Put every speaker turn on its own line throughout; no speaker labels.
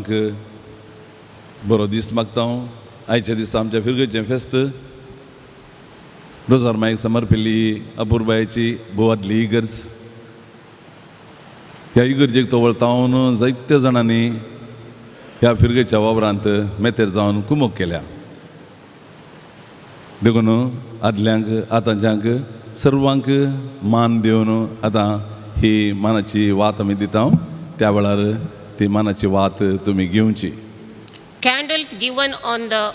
सगळ्यांक बरो दीस मागता हांव. आयच्या दिसा आमच्या फिरगेचें फेस्त. रोजार मायक समर्पिल्ली अपुर्बायेची बोवादली इगर्ज. ह्या इगर्जेक तोवळतावन जायत्या जाणांनी ह्या फिरगेच्या वावरांत मेतेर जावन कुमक केल्या. देखून आदल्यांक आतांच्यांक सर्वांक मान दिवन आतां ही मानाची वात आमी दिता. त्या वेळार ती मानाची वात तुमी घेवची.
Candles given on the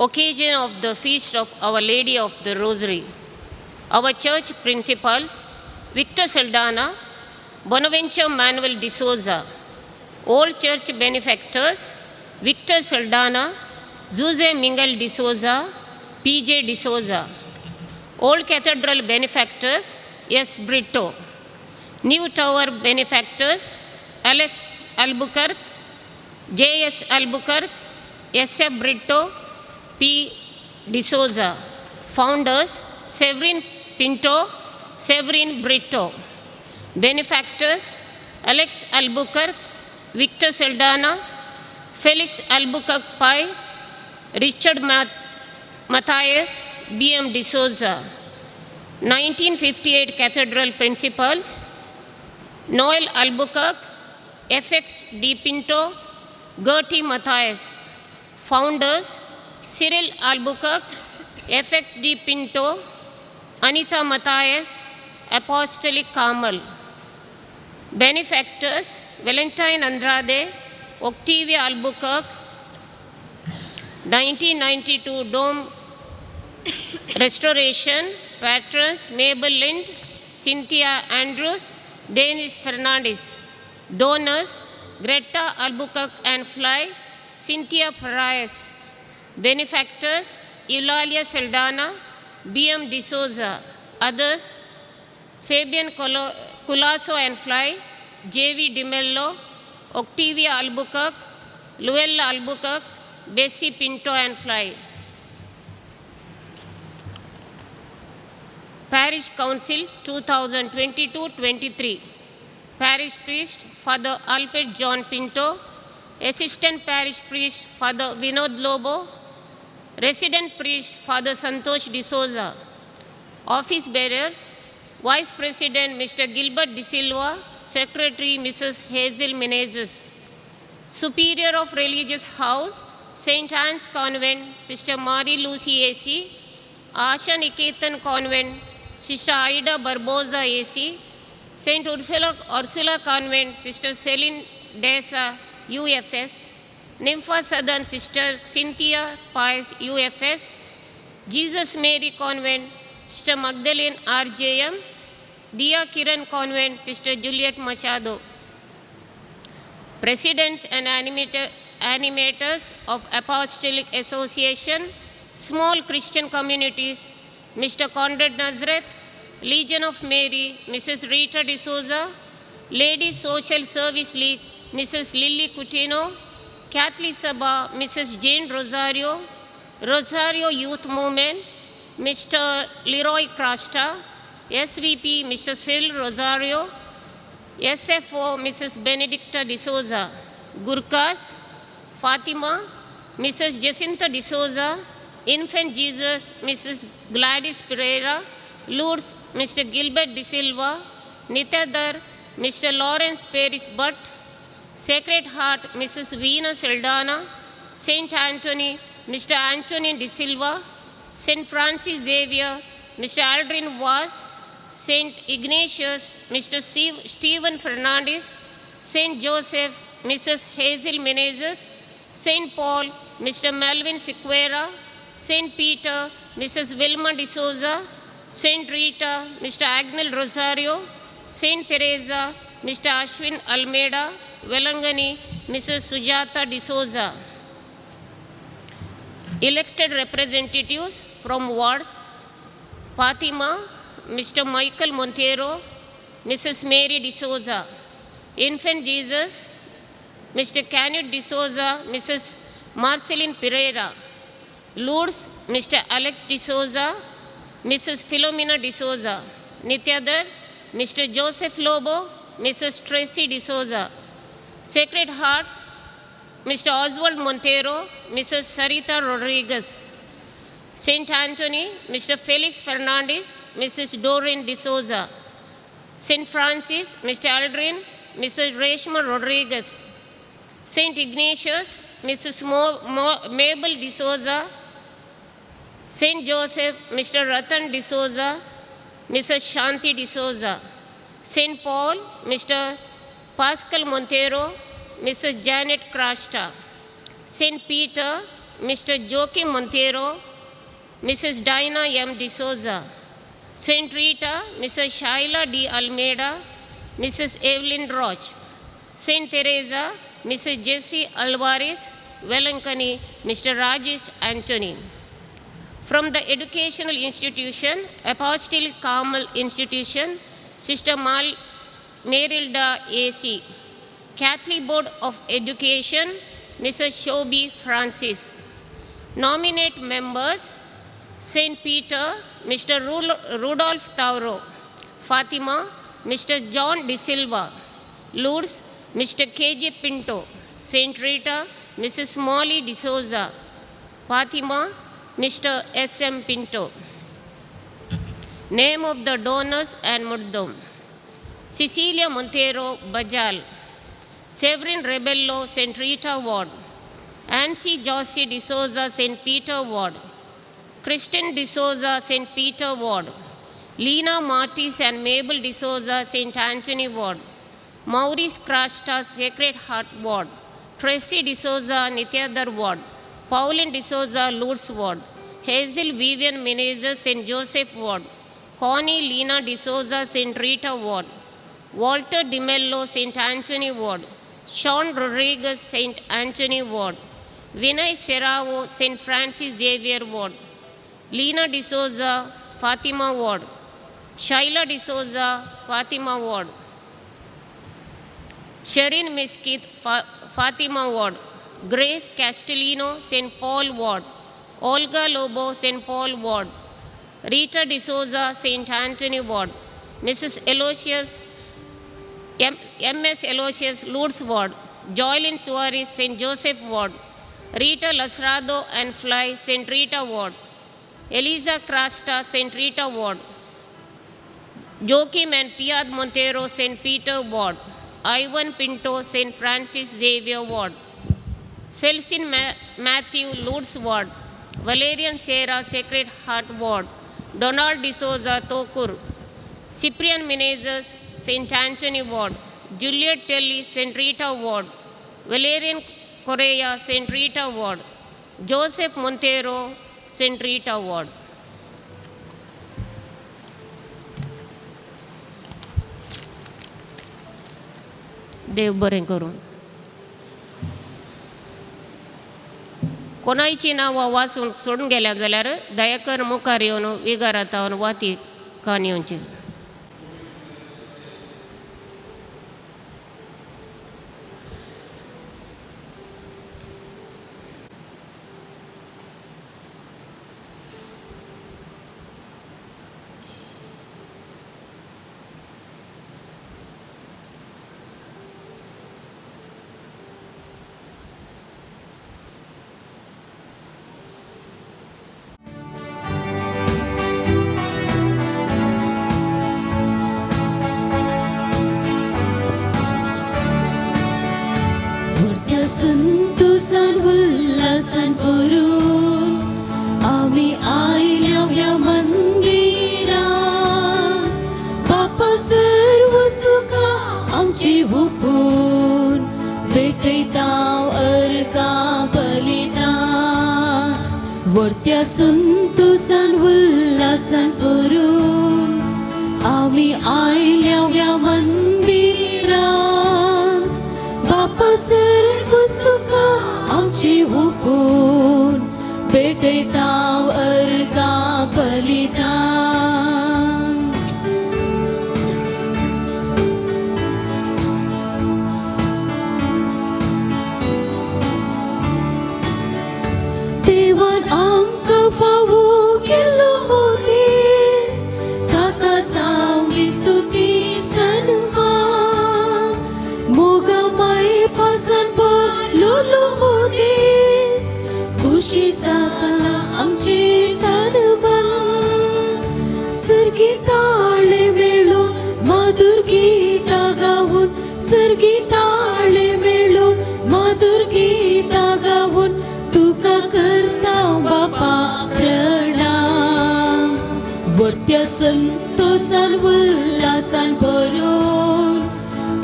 occasion of the feast of Our Lady of the Rosary. Our church principals, Victor Saldana, Bonaventure Manuel D'Souza. Old church benefactors, Victor Saldana, Jose Miguel D'Souza, P.J. D'Souza. Old cathedral benefactors, S. Brito. New tower benefactors, Alex Albuquerque, J.S. Albuquerque, S.F. Brito, P. D'Souza. Founders, Severin Pinto, Severin Brito. Benefactors, Alex Albuquerque, Victor Saldana, Felix Albuquerque Pai, Richard Matthias, B.M. D'Souza. 1958 Cathedral Principals, Noel Albuquerque, F.X. D. Pinto, Gertie Matthias. Founders, Cyril Albuquerque, F.X. D. Pinto, Anita Matthias, Apostolic Carmel. Benefactors, Valentine Andrade, Octavia Albuquerque. 1992 Dome Restoration. Patrons, Mabel Lind, Cynthia Andrews, Dennis Fernandez. Donors, Greta Albuquerque and Fly, Cynthia Perez. Benefactors, Eulalia Saldana, B.M. D'Souza. Others, Fabian Culasso and Fly, J.V. DiMello, Octavia Albuquerque, Luella Albuquerque, Bessie Pinto and Fly. Parish Council 2022-23. Parish Priest Father Albert John Pinto, Assistant Parish Priest Father Vinod Lobo, Resident Priest Father Santosh D'Souza. Office Bearers, Vice President Mr. Gilbert De Silva, Secretary Mrs. Hazel Menezes. Superior of Religious House, St. Anne's Convent, Sister Marie Lucy A.C., Asha Niketan Convent, Sister Aida Barboza A.C., St. Ursula Convent, Sister Celine Desa, UFS, Nympha Southern, Sister Cynthia Pies, UFS, Jesus Mary Convent, Sister Magdalene RJM, Dia Kiran Convent, Sister Juliet Machado. Presidents and animators of Apostolic Association, Small Christian Communities, Mr. Conrad Nazareth, Legion of Mary, Mrs. Rita D'Souza, Ladies Social Service League, Mrs. Lily Coutinho, Catholic Sabha, Mrs. Jane Rosario, Rosario Youth Movement, Mr. Leroy Crasta, SVP Mr. Cyril Rosario, SFO Mrs. Benedicta D'Souza. Gurkhas, Fatima, Mrs. Jacinta D'Souza, Infant Jesus, Mrs. Gladys Pereira, Lourdes, Mr. Gilbert De Silva, Nitadar, Mr. Lawrence Paris Butt, Sacred Heart, Mrs. Veena Saldana, Saint Anthony, Mr. Anthony De Silva, Saint Francis Xavier, Mr. Aldrin Vaz, Saint Ignatius, Mr. Stephen Fernandez, Saint Joseph, Mrs. Hazel Menezes, Saint Paul, Mr. Melvin Sequeira, Saint Peter, Mrs. Wilma D'Souza, Saint Rita, Mr. Agnel Rosario, Saint Teresa, Mr. Ashwin Almeida, Velangani, Mrs. Sujata D'Souza. Elected representatives from wards, Fatima, Mr. Michael Montero, Mrs. Mary D'Souza. Infant Jesus, Mr. Kenneth D'Souza, Mrs. Marceline Pereira. Lourdes, Mr. Alex D'Souza, Mrs. Philomena D'Souza. Nityadar, Mr. Joseph Lobo, Mrs. Tracy D'Souza. Sacred Heart, Mr. Oswald Montero, Mrs. Sarita Rodriguez. St. Anthony, Mr. Felix Fernandez, Mrs. Doreen D'Souza. St. Francis, Mr. Aldrin, Mrs. Reshma Rodriguez. St. Ignatius, Mrs. Mabel D'Souza. St. Joseph, Mr. Ratan D'Souza, Mrs. Shanti D'Souza. St. Paul, Mr. Pascal Montero, Mrs. Janet Krashta. St. Peter, Mr. Joaquim Montero, Mrs. Dinah M. D'Souza. St. Rita, Mrs. Shaila D. Almeida, Mrs. Evelyn Roch. St. Teresa, Mrs. Jessie Alvarez, Velankani, Mr. Rajesh Anthony. From the educational institution, Apostolic Carmel Institution, Sister Marilda A.C. Catholic Board of Education, Mrs. Shobi Francis. Nominate members, St. Peter, Mr. Rudolph Tauro. Fatima, Mr. John De Silva. Lourdes, Mr. K.J. Pinto. St. Rita, Mrs. Molly D'Souza. Fatima, Mr. S.M. Pinto. Name of the donors and Muddum. Cecilia Montero Bajal. Severin Rebello, St. Rita Ward. Ansi Josie D'Souza, St. Peter Ward. Kristen D'Souza, St. Peter Ward. Lena Martis and Mabel D'Souza, St. Anthony Ward. Maurice Krashta, Sacred Heart Ward. Tracy D'Souza, Nityadar Ward. Pauline D'Souza, Lourdes Ward. Hazel Vivian Menezes, St. Joseph Ward. Connie Lena D'Souza, St. Rita Ward. Walter DiMello, St. Anthony Ward. Sean Rodriguez, St. Anthony Ward. Vinay Seravo, St. Francis Xavier Ward. Lena D'Souza, Fatima Ward. Shaila D'Souza, Fatima Ward. Sherin Miskit, Fatima Ward. Grace Castellino, St. Paul Ward. Olga Lobo, St. Paul Ward. Rita D'Souza, St. Anthony Ward. Mrs. Eloysius, M.S. Eloysius, Lourdes Ward. Joylyn Suarez, St. Joseph Ward. Rita Lasrado and Fly, St. Rita Ward. Eliza Krasta, St. Rita Ward. Joachim and Piad Montero, St. Peter Ward. Ivan Pinto, St. Francis Xavier Ward. Felsin Matthew, Lourdes Ward. Valerian Sarah, Sacred Heart Ward. Donald D'Souza, Tokur. Cyprian Menezes, St. Anthony Ward. Juliet Telly, St. Rita Ward. Valerian Correa, St. Rita Ward. Joseph Montero, St. Rita Ward. देव बरें करूं. कोणाची नांवां वाचून सोडून गेल्या जाल्यार दयाकर मुखार येवन विगारातावन वाती काणयोची.
Sentusan ullasan purun Ami ailaw ya mandirat Bapa serwastuka amci wupun Betai tau erka palitan Wartya sentusan ullasan purun Ami ailaw ya mandirat Bapa serwastuka amci wupun Betai tau erga palitan Dewan angka pawu kilohotis Kaka sawis tuti sanuma Moga mai pasan berluluh संतोषान उल्हासान भरून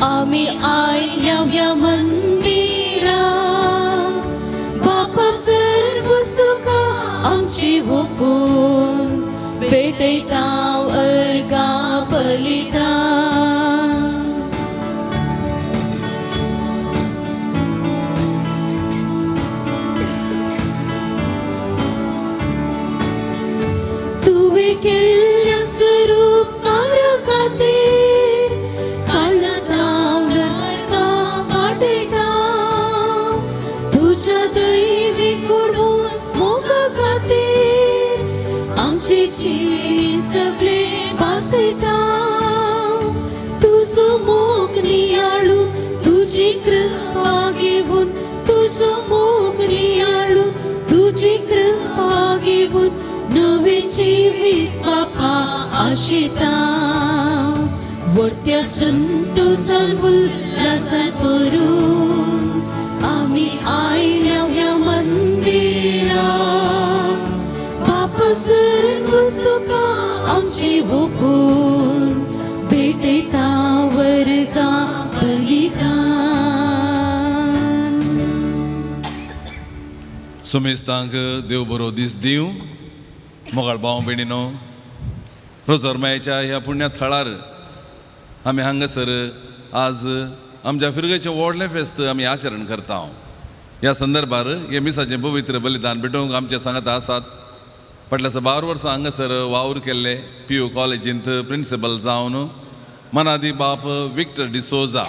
आम्ही आयल्या ह्या मंदिरात बापा सर्वच तुका आमची हुकूम भेटयता अर्गा बलिदान तुवें केल्ल्या स्वरूप खातीर काळजांत नरकां वाटयता तुज्या दैवी कुडूस मोगा खातीर आमची जीण सगळे भासयता तुजो मोग नियाळून तुजी कृपा घेवन तुजो मोग नियाळून तुजी कृपा घेवन नवे जीवित बापा आशिता वर्त्या संतोषान उल्हासान भरून आम्ही आयल्या ह्या मंदिरात बापा सर्वच तुका आमची हुकूम भेटयता वर्गा बलिदान
सुमेस्तांक देव बरो दीस दिव मोगाळ भाव भयणीनो रोजर मायेच्या ह्या पुण्या थळार आमी हांगासर आज आमच्या फिरगेचें व्हडलें फेस्त आमी आचरण करता ह्या संदर्भार हे मिसाचें पवित्र बलिदान भेटोवंक आमचे सांगात आसात फाटल्या 12 वर्सां हांगासर वावर केल्ले PU कॉलेजींत प्रिंसिपल जावन मनादी बाप विक्टर डिसोजा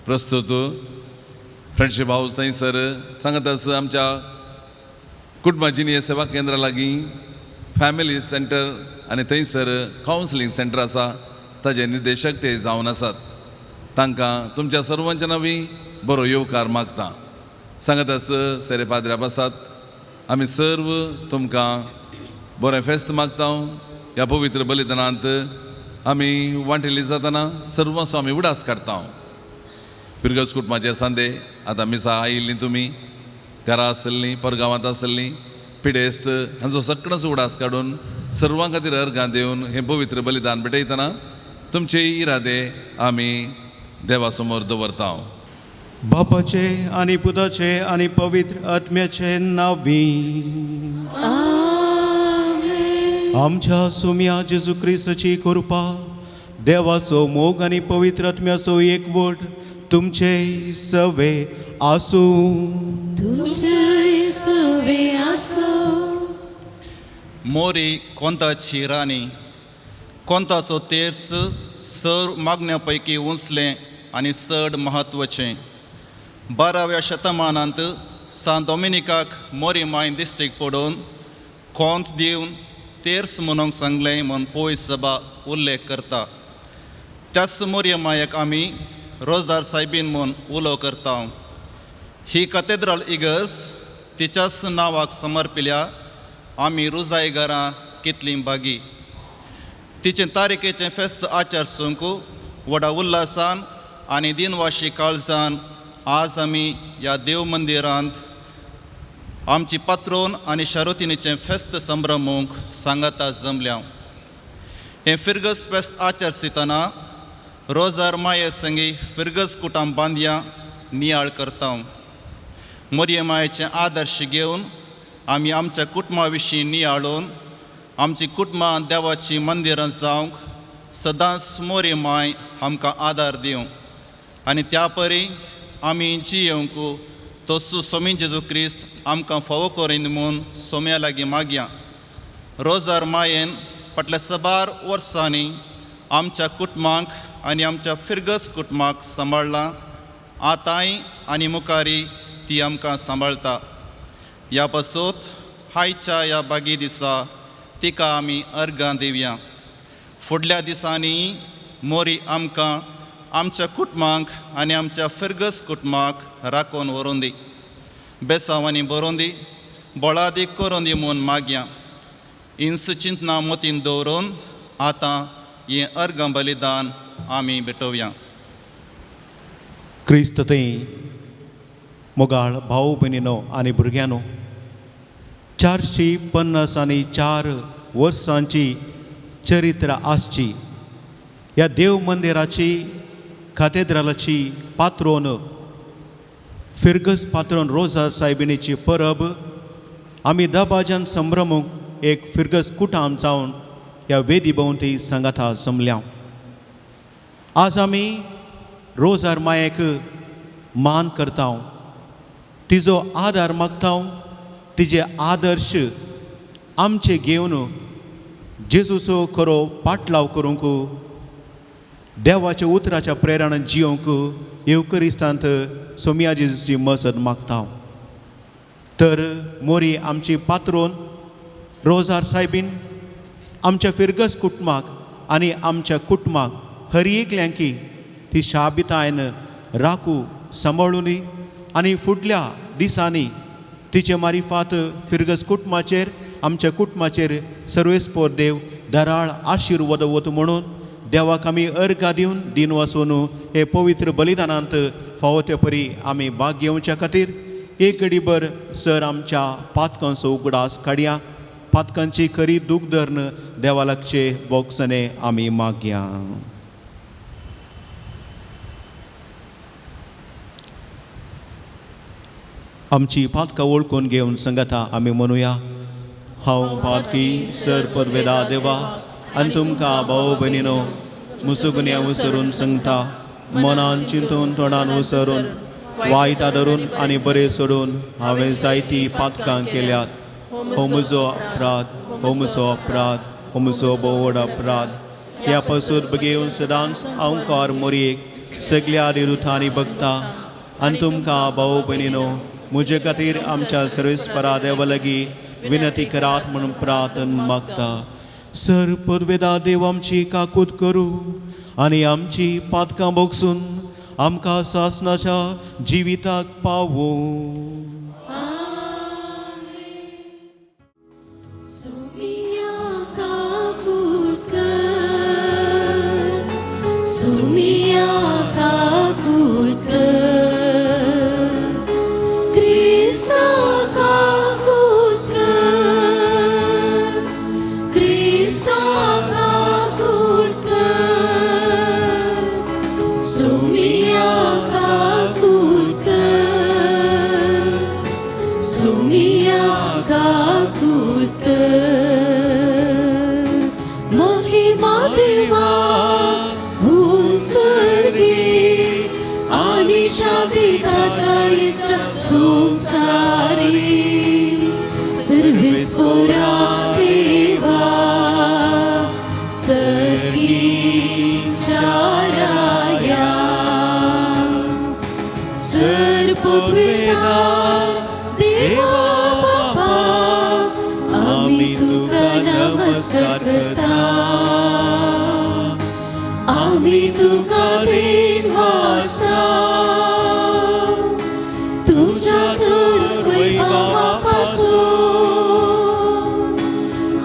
प्रस्तुत फ्रेंडशीप हाऊस थंयसर सांगत आसा आमच्या कुटुंबाची हे सेवा केंद्रा लागीं फॅमिली सेंटर आनी थंयसर कावन्सिलींग सेंटर आसा ताजे निर्देशक ते जावन आसात तांकां तुमच्या सर्वांच्या नांवी बरो येवकार मागता सांगत आसा सेरे पाद्र्या आसात आमी सर्व तुमकां बरें फेस्त मागता ह्या पवित्र बलिदानांत आमी वांटेली जातना सर्वांचो आमी उडास काडटा फिरगस कुटुंबाचे सांदे आतां मिसा आयिल्लीं तुमी घरां आसलीं परगांवांत आसलीं पिडेस्त हांचो सगळोच उडास काडून सर्वां खातीर अर्गां दिवन हें पवित्र बलिदान भेटयतना तुमचे इरादे आमी देवा समोर दवरता
बापाचे आनी पुताचे आनी पवित्र आत्म्याचे नांवी आमच्या सुम्या जेजू क्रिस्ताची कृपा देवाचो मोग आनी पवित्र आत्म्याचो एकवट तुमचे सवे आसूं
तुमचे सवे आसूं
मोरी कोंताची राणी कोंताचो तेर्स सर मागण्यापैकी उंचलें आनी चड म्हत्वाचें 12व्या शतमानांत सान डॉमिनिकाक मोरी मायन दिश्टीक पडून कोंत दिवन तेर्स म्हणूंक सांगलें म्हूण पयस सभा उल्लेख करता त्याच मोरये मायक आमी रोजदार सायबीन म्हूण उलो करता ही कॅथेड्रल इगर्ज तिच्याच नांवाक समर्पिल्या आमी रुजायगारां कितलीं बागी तिचे तारिकेचें फेस्त आचरसूंक व्हडा उल्हासान आनी दिनवाशी काळजान आज आमी ह्या देव मंदिरांत आमची पात्रोन आनी शारोतिनीचें फेस्त संभ्रमूंक सांगाता जमल्या हें फिरगस फेस्त आचरसितना रोजार माये संगी फिरगस कुटाम बांदया नियाळ करता मोरये मायेचें आदर्श घेवन आमी आमच्या कुटुंबा विशीं नियाळून आमची कुटुंबां देवाची मंदिरां जावंक सदांच मोरये माय आमकां आदार दिवं आनी त्या परी आमी जियोंक तोसू सोमी जेजू क्रिस्त आमकां फावो करीन म्हूण सोम्या लागीं मागया रोजार मायेन फाटल्या 12 वर्सांनी आमच्या कुटुंबांक आनी आमच्या फिरगस कुटुंबाक सांबाळ्ळां आतांय आनी मुखारी ती आमकां सांबाळटा ह्या पासून आयच्या ह्या बागी दिसा तिका आमी अर्गां दिवया फुडल्या दिसांनी मोरी आमकां आमच्या कुटुंबांक आनी आमच्या फिरगस कुटुंबाक राखून व्हरून दी बेसांवांनी बरोवन दी बोळादी करून दी म्हूण मागया इंस चिंतना मोतीन दवरून आतां हें अर्गां बलिदान आमी भेटोवया
क्रिस्त थंय मोगाळ भाव भयणीनो आनी भुरग्यांनो 450 आनी 4 वर्सांची चरित्र आसची. ह्या देव मंदिराची कॅथेड्रलाची पात्रोन फिर्गस पात्रोन रोजार सायबिणीची परब आमी दबाज्यान संभ्रमूंक एक फिर्गस कुटाम जावन ह्या वेदी भोंवती सांगाता जमल्या. आज आमी रोजार मायेक मान करता, तिजो आदार मागता, तिजे आदर्श आमचे घेवन जेजूचो खरो पाटलाव करूंक देवाच्या उतराच्या प्रेरणान जियोंक येवकरिस्तांत सोमिया जेजूची मजत मागता. तर मोरी आमची पात्रोन रोजार सायबीन आमच्या फिर्गस कुटुंबाक आनी आमच्या कुटुंबाक हर एकल्यांकी ती शाबितायेन राखू सांबाळूनी आनी फुडल्या दिसांनी तिचे मारिफात फिर्गस कुटुंबाचेर आमच्या कुटुंबाचेर सर्वेस्पोर देव दराळ आशिर्वाद वत म्हणून देवाक आमी अर्घा दिवन दिन वासून हे पवित्र बलिदानांत फावो ते परी आमी भाग घेवच्या खातीर एक घडीभर सर आमच्या पातकांचो उगडास काडया. पातकांची खरी दूख धਰਨ देवा लागचे बोगसने आमी मागया. आमची पातकां वळखून घेवन संगता आमी म्हणुया. हांव पातकी सर परवेदा देवा आनी तुमकां भाव भयणीनो मुसुगुन्या उसरून सांगता, मनान चिंतून तोंडान उसरून वायट आदरून आनी बरें सोडून हांवें जायतीं पातकां केल्यात. हो म्हजो अपराध, हो म्हजो अपराध, हो म्हजो बोवड अपराध. ह्या पासून बेगीन सदांच हांव कार मोरयेक सगळ्या दिरुथांनी बगता आनी तुमकां भाव भयणीनो म्हजे खातीर आमच्या सर्वेस्परा देवा लागीं विनती करात म्हणून प्रार्थन मागता. सर परवेदा देव आमची काकूत करूं आनी आमची पातकां बोगसून आमकां सासणाच्या जिविताक पावूं.
सोमिया काकूत कर, सोमिया काकूत कर, क्रिस्ता काकूत कर, क्रिस्ता काकूत कर, सोमिया काकूत कर, सोमिया काकूत कर. महिमा देवा उत्सर्गी आनी शाबिताच्या इष्ट संसारी सर्वेस्पोरा देवा सर्गी चाराया सर परवेदा देवा बाबा आमी तुका नमस्कार करता. आमी तुका दिन वाचता तुझ्या तर वैभवा पासून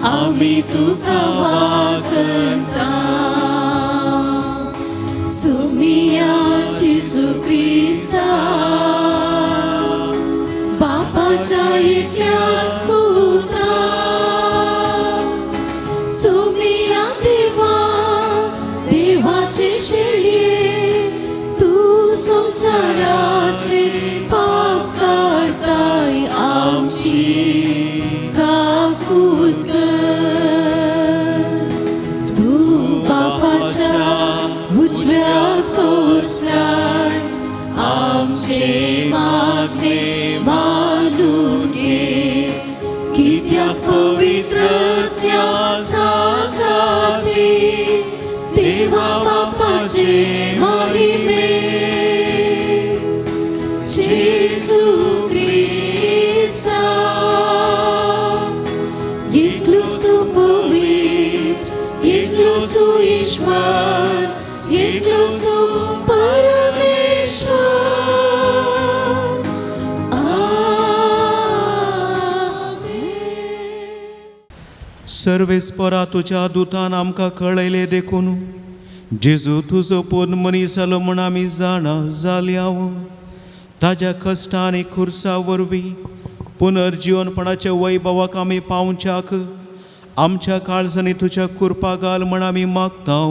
आमी तुका वागता. सोमिया जेजू क्रिस्ता बापाच्या एकल्याच पुता. सोमिया देवा देवाचे शेळये तू संसाराचे पाप काढताय आमची काकूत कर. तू बापाच्या उजव्या कोसल्यान आमचे मागणे मानून घे. कित्याक पवित्र त्या साखाती देवा बापाचे महिमे जेजू क्रिस्ता एकलोच तू पवित्र, एकलोच तू ईश्वर, एकलोच तू परमेश्वर.
सर्वेस्परा तुझ्या दुतान आमकां कळयले देखून जेजू तुजो पोन मनीस जालो म्हूण आमी जाणा जाल्या. ताज्या कश्टां आनी खुर्सा वरवीं पुनर्जीवनपणाच्या वैभवाक आमी पावच्याक आमच्या काळजांनी तुझ्या कृपा घाल म्हण आमी मागतां.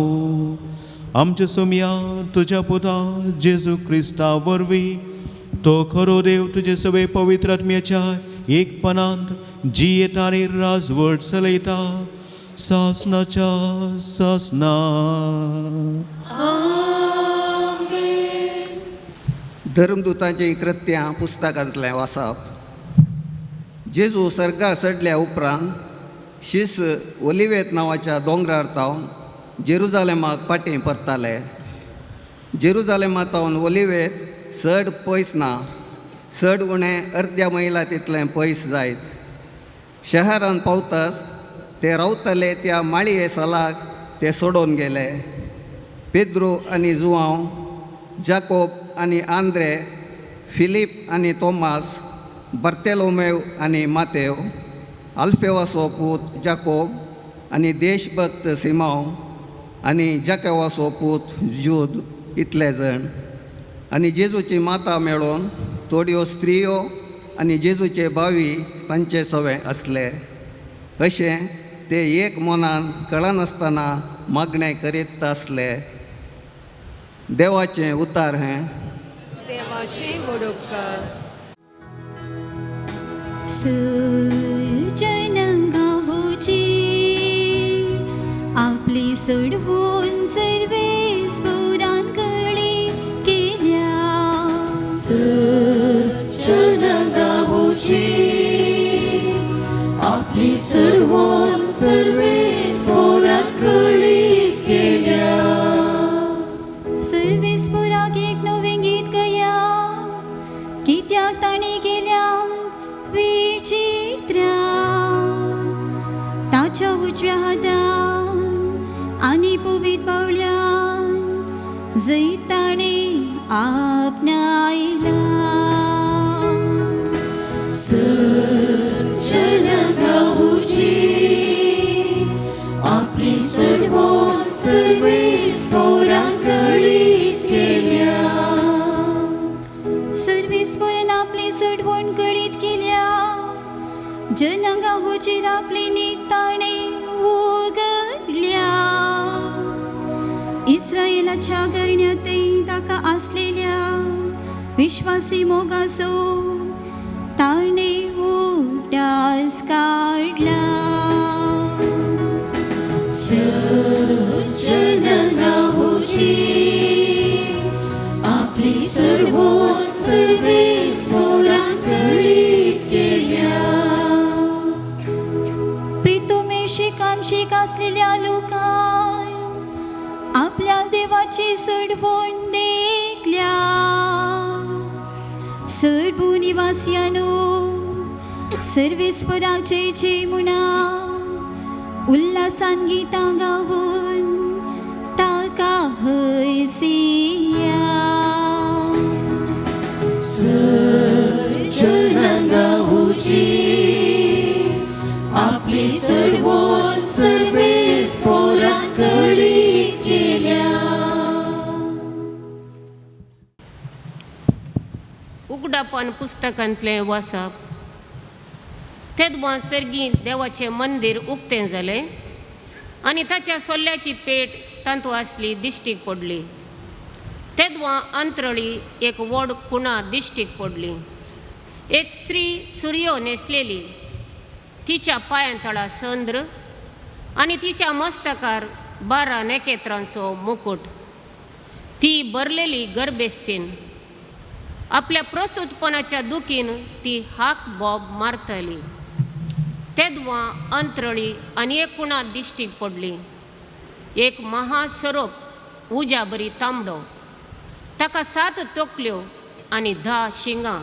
आमच्या सोम्या तुझ्या पुता जेजू क्रिस्ता वरवीं तो खरो देव तुजे सगळे पवित्र आत्म्याच्या एकपणांत जियेता आनी राजवट चलयता सासनाच्या सासना.
धर्मदुतांची कृत्यां पुस्तकांतलें वाचप. जेजू सर्गार चडल्या उपरांत शिस ओलिवेत नांवाच्या दोंगरार तावन जेरुजालेमाक पाटी परताले. जेरुजालेमांतावन ओलिवेत चड पयस ना, चड उणें अर्द्या मैला तितलें पयस जायत. शहरान पावताच ते रावताले त्या माळये सालाक ते सोडून गेले. पेद्रू आनी जुआंव, जाकोब आनी आंद्रे, फिलीप आनी तोमास, बर्तेलोमेव आनी मातेव, आल्फेवाचो पूत जाकोब आनी देशभक्त सिमाव आनी जाकेवाचो पूत जूद इतले जण. आनी जेजूची माता मेळोन थोड्यो स्त्रियो आनी जेजूचे भावी तांचे सवे असले. अशें ते एक मनान कळनासतना मागणें करीत आसले. देवाचें उतार हें.
देवाचे वडोवकार.
सजनगाहुची आपली सोडवून सर्वे स्फुरांकडे गेल्या.
सज्जन गावची आपली सर्वोन सर्वे स्फोरांकडे गेल्या.
सर्वे स्फुराक एक नवें गीत गया, कित्याक ताणी केल्यात विचित्रा. ताच्या उजव्या हातान आनी पवित्र बावल्यान जंय ताणें आपणायला.
सज्जन गावची आपली सर्वोन सर्वे स्फोरांकडे गेल्या.
सर्वे स्फोरन आपली सडवण कडीत केल्या. जनगाहुचेर आपली निताणें उगडल्या. इस्रायेलाच्या करण्यातय ताका आसलेल्या विश्वासी मोगाचो ताणें उगडास काडला.
सज्जन गावची आपली सर्वोन सर्वे स्फोरांकडे गेल्या.
प्रितोमेशिकांशीक आसलेल्या लोकांन आपल्या देवाची सडवण देखल्या. सडभू निवासियानो, सर्वेस्पराक जय जय म्हणा. उल्हासान गितां गावून ताका हयसिया.
सज्जन गावची आपली सर्वोन सर्वे स्फोरांकडे गेल्या.
उगडापण पुस्तकांतलें वाचप. तेदवां सर्गी देवाचें मंदीर उक्तें जालें आनी ताच्या सोल्ल्याची पेट तांतू आसली दिश्टीक पडली. तेदवां अंतरळी एक व्हड कुणा दिश्टीक पडली. एक स्त्री सुर्यो न्हेसलेली, तिच्या पांयां तळा संद्र आनी तिच्या मस्तकार 12 नखेत्रांचो मुकुट. ती भरलेली गर्भेस्तीन. आपल्या प्रस्तुतपणाच्या दुखीन ती हाक बोब मारतली. तेदवां अंतरळी आनी एक कुणा दिश्टीक पडली. एक महासरोप उज्या बरी तांबडो, ताका 7 तकल्यो आनी 10 शिंगां.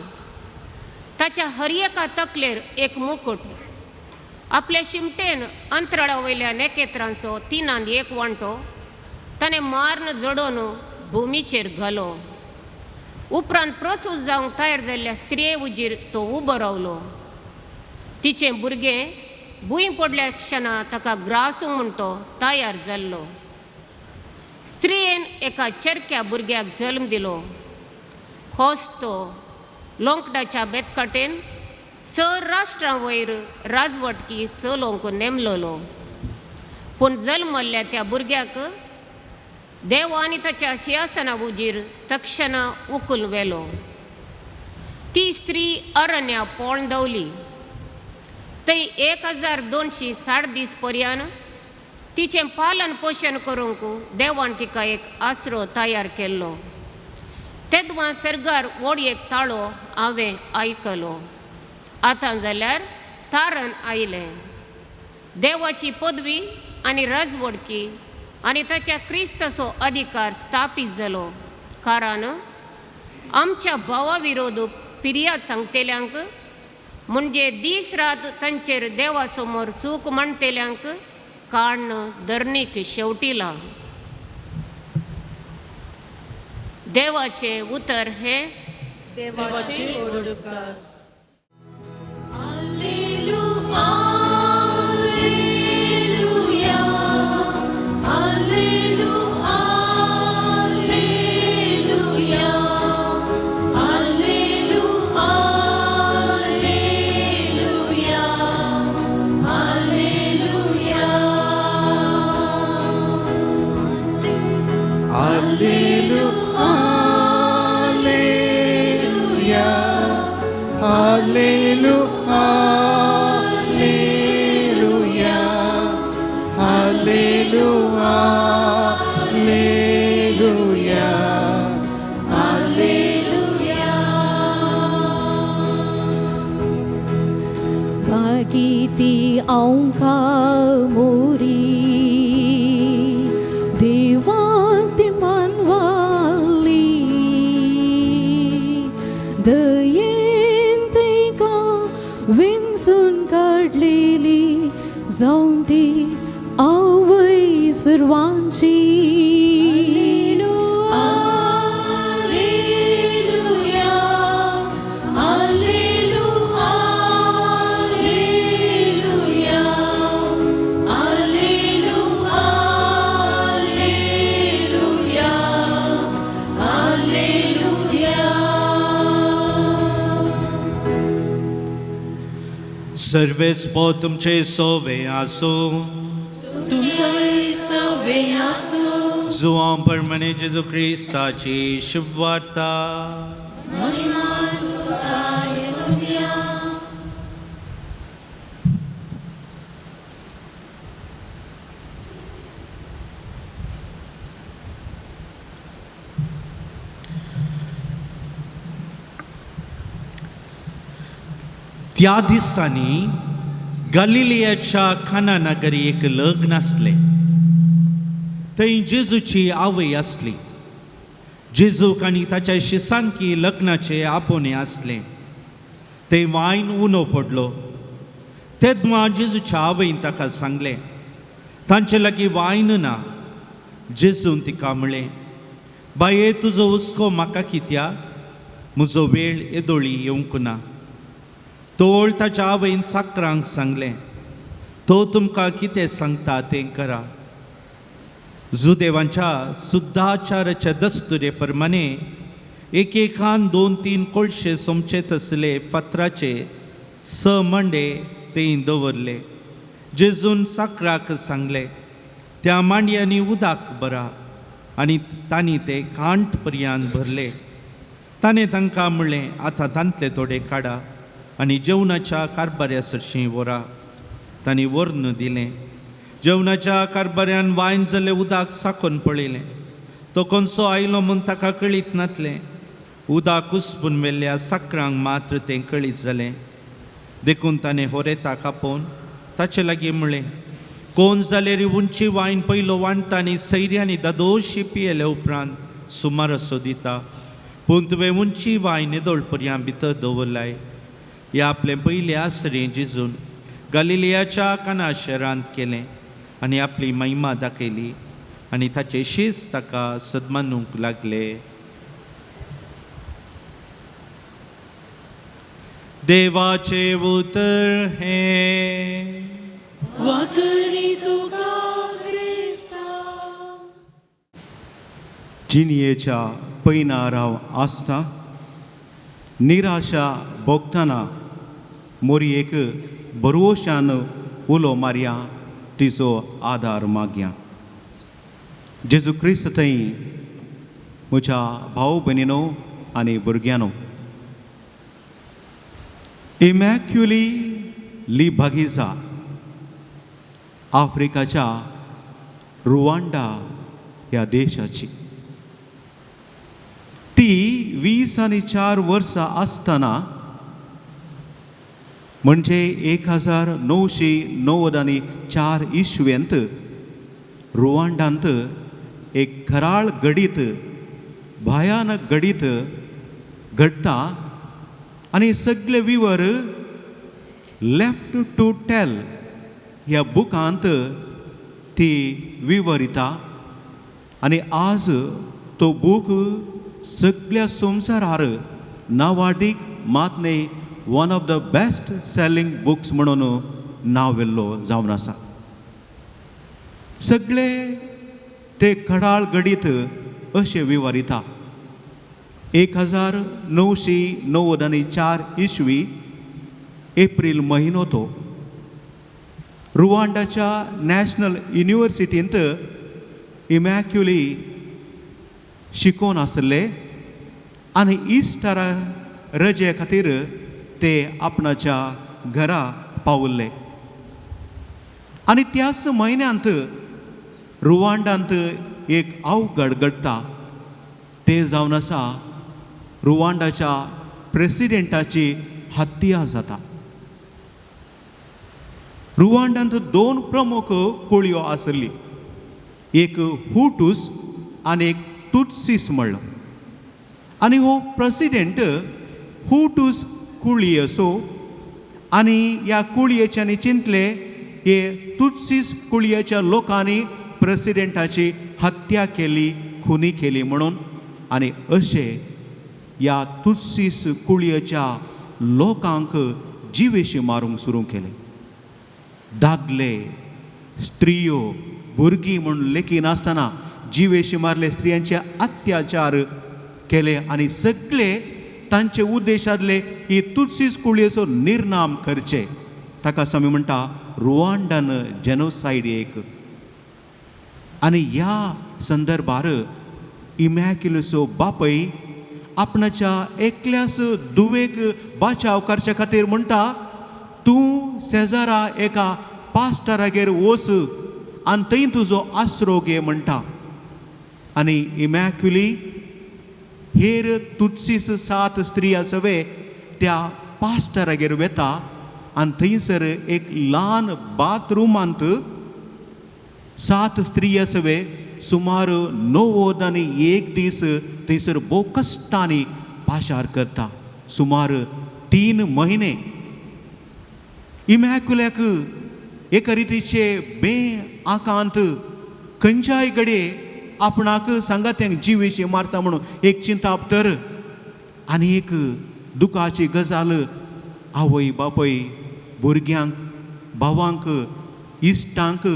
ताच्या हर एका तकलेर एक मुकुट. आपल्या शिमटेन अंतराळा वयल्या नखेत्रांचो 3 एक वांटो ताणें मार्न जोडोन भुमीचेर घालो. उपरांत प्रसूत जावंक तयार जाल्ल्या स्त्रिये उजीर तो उबो रावलो. तिचें भुरगें भुंय पडल्या क्षणा ताका ग्रासूंक म्हूण तो तयार जाल्लो. स्त्रियेन एका चरक्या भुरग्याक जल्म दिलो. होच तो लोंकडाच्या बेतकाटेन स राष्ट्रां वयर राजवटकी चलोवंक नेमलोलो. पूण जल्मल्ल्या त्या भुरग्याक देव आनी ताच्या सिंहासना उजीर तक्षण उखून व्हेलो. ती स्त्री अरण्या पोळण दवली. थंय 1260 दीस पर्यंत तिचें पालन पोशण करूंक देवान तिका एक आसरो तयार केल्लो. तेदवा सर्गार वोडयेक ताळो हांवें आयकलो. आतां जाल्यार तारण आयलें. देवाची पदवी आनी राजवडकी आनी ताच्या क्रिस्ताचो अधिकार स्थापीत जालो. कारण आमच्या भावा विरोध फिर्याद सांगतेल्यांक म्हणजे दीस रात तांचेर देवा समोर सूख म्हणटेल्यांक काण धरणीक शेवटिला. देवाचे उतर हे
देवाची ओडकार. Bagiti aungka muri Dewanti manwali Dayente ka vinsun kadlili Zaunti awai सर्वांची
सर्वेच पो तुमचे सोवे आसो. जुआं परमने जेजू क्रिस्ताची शुभ वार्ता. त्या दिसांनी गलिलियाच्या खाना नगरी एक लग्न आसले. थंय जेजूची आवय आसली. जेजूक आनी ताच्या शिसांकी लग्नाचे आपोवणे आसले. थंय वायन उणो पडलो. तेदवा जेजूच्या आवयन ताका सांगलें तांचे लागीं वायन ना. जेजून तिका म्हणलें बाये तुजो हुस्को म्हाका कित्या म्हजो वेळ येदोळी येवंक ना. तोळ ताच्या आवयन साकरांक सांगलें तो तुमकां कितें सांगता तें करा. जुदेवांच्या सुद्दाचाराच्या दस्तुरे प्रमाणे एकेकान 2-3 कोळशे सोमचे तसले फातराचे 6 मांडे थंय दवरले. जेजून साकराक सांगलें त्या मांडयांनी उदक भरा आनी तांणी ते कांठ पर्यंत भरले. ताणें तांकां म्हणलें आतां तांतले थोडे काडा आनी जेवणाच्या कारबाऱ्या सरशीं व्हरा. तांणी व्हरून दिलें. जेवणाच्या कारबाऱ्यान वायन जाल्लें उदक साकोन पळयलें. तो कोणसो आयलो म्हूण ताका कळीत नासलें. उदक उसपून व्हेल्ल्या साकरांक मात्र तें कळीत जालें. देखून ताणें होरेताक आपोवन ताचे लागीं म्हणलें कोण जाल्यार उंची वायन पयलो वांटता आनी सैऱ्यांनी दादोशी पियेले उपरांत सुमार असो दिता. पूण तुवें उंची वायन येदोळ पर्यंत भितर दवरलाय. हें आपलें पयलें आसरें जेजून गलिलियाच्या काना शारांत केलें आनी आपली महिमा दाखयली आनी ताचे शीस ताका सदमानूंक लागले. देवाचे उतर हे जिनियेच्या पैनाराव आसता निराशा भोगतना मोरयेक बरोशान उलो मारया तिचो आदार मागया. जेजू क्रिस्त थंय म्हज्या भाव भयणीनो आनी भुरग्यांनो, इमॅक्युली लिबागिजा आफ्रिकाच्या रुवांडा ह्या देशाची. ती 24 वर्सां आसतना म्हणजे 1994 इस्वेंत रुवांडांत एक खराळ घडीत भयानक घडीत घडटा आनी सगळे विवर लेफ्ट टू टेल ह्या बुकांत ती विवरिता. आनी आज तो बूक सगळ्या संवसारार नावाडीक मातने one of the best selling books म्हणून नांव वेल्लो जावन आसा. सगळे ते खडाळ घडीत अशें विवरिता. 1994 इस्वी एप्रील म्हयनो तो रुवांडाच्या नॅशनल युनिवर्सिटींत इमॅक्युली शिकोवन आसले आनी इस्टारा रजे खातीर ते आपणाच्या घरा पावल्ले. आनी त्याच म्हयन्यांत रुवांडांत एक अवघड घडटा. ते जावन आसा रुवांडाच्या प्रेसिडेंटाची हत्या जाता. रुवांडांत 2 प्रमुख कुळयो आसली, एक हुटूस आनी एक तुत्सीस म्हणलो. आनी हो प्रेसिडेंट हुटूस कुळी असो आनी ह्या कुळयेच्यांनी चिंतले हे तुत्सीस कुळयेच्या लोकांनी प्रेसिडेंटाची हत्या केली, खुनी केली म्हणून. आनी अशें ह्या तुत्सीस कुळयेच्या लोकांक जिवेशी मारूंक सुरू केले. दादले, स्त्रियो, भुरगीं म्हणून लेकी नासतना जिवेशी मारले, स्त्रियांचे अत्याचार केले आनी सगळे तांचे उद्देशांतले ही तुत्सीस कुळयेचो निर्नाम करचे. ताकाच आमी म्हणटा रुवांडान जेनोसायड एक. आनी ह्या संदर्भार इमॅक्युलसो बापय आपणाच्या एकल्याच दुवेक बाचाव करचे खातीर म्हणटा, तूं शेजारा एका पास्टरागेर वच आनी थंय तुजो आसरो घे म्हणटा. आनी इमॅक्युली हेर तुत्सीस 7 स्त्रिया सवे त्या पास्टरागेर वेता आनी थंयसर एक ल्हान बाथरुमांत 7 स्त्रिया सवे सुमार 91 दीस थंयसर भोव कश्टांनी पाशार करता. सुमार 3 म्हयने इमॅक्युल्याक एका रितीचे आकांत खंयच्याय घडये आपणाक सांगात्यांक जिवेशी मारता म्हणून एक चिंताप तर. आनी एक दुखाची गजाल आवय बापय भुरग्यांक, भावांक, इश्टांक,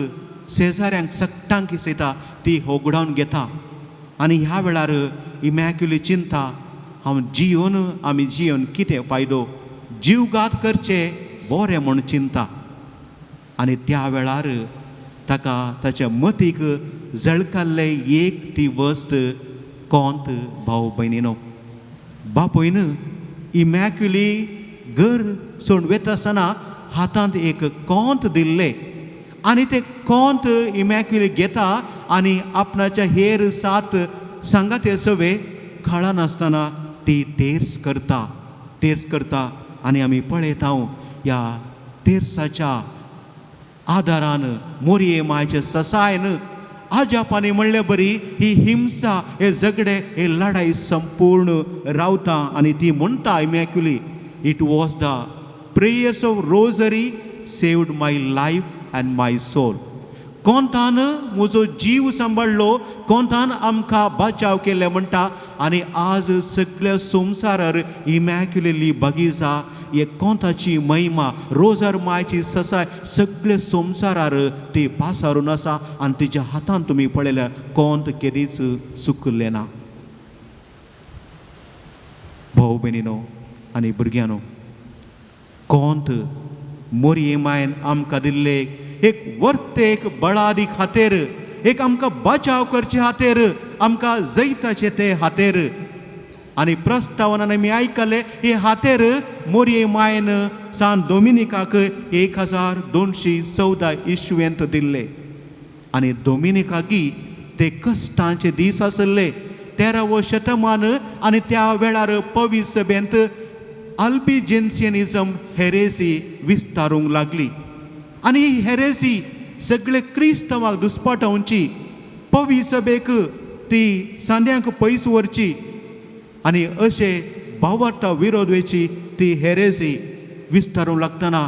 शेजाऱ्यांक सगळ्यांक दिसयता ती होगडावन घेता. आनी ह्या वेळार इमॅक्युली चिंता, आमी जियोन कितें फायदो, जीवघात करचे बरें म्हूण चिंता. आनी त्या वेळार ताका ताच्या मतीक जळकाल्ले एक ती वस्त कोंत भाव भयणीनो. बापयन इमॅक्युली घर सोडून वता आसतना हातांत एक कोंत दिल्ले आनी ते कोंत इमॅक्युली घेता आनी आपणाच्या हेर 7 सांगाते सवे खळा नासतना ती तेर्स करता आनी आमी पळयता ह्या तेर्साच्या आदारान मोरये मायच्या ससायन आजापानी म्हणले बरी ही हिंसा, हे झगडे, हे लढाई संपूर्ण रावता. आनी ती म्हणटा Immaculee, it was the prayers of rosary saved my life and my soul. कोंतान म्हजो जीव सांबाळलो, कोंतान आमकां बचाव केले म्हणटा. आनी आज सगळ्या संवसारार इमॅक्युली बागिजा हे कोंताची महिमा, रोजर मायची ससाय सगळे संवसारार ती पासारून आसा. आनी तिच्या हातान तुमी पळयल्यार कोंत केदीच सुकले ना. भाव भयणीनो आनी भुरग्यांनो, कोंत मोरये मायन आमकां दिल्ले एक वर्ते एक बळादी खातीर एक आमकां बचाव करचे खातीर आमकां जैताचे ते खातीर आनी प्रस्तावनान आमी आयकले हे खातीर मोरये मायन सान दोमिनिकाक 1214 इस्वेंत दिल्ले आनी दोमिनिकाकी ते कश्टांचे दीस आसले 13व शतमान आनी त्या वेळार पवित्र सभेंत अल्बिजेन्सियनिझम हेरेसी विस्तारूंक लागली आनी ही हेरेसी सगळे क्रिस्तवांक दुस्पाटावची पवित्र सभेक ती सांद्यांक पयस व्हरची आनी अशे भावार्था विरोध वेची ती हेरेसी विस्तारूंक लागतना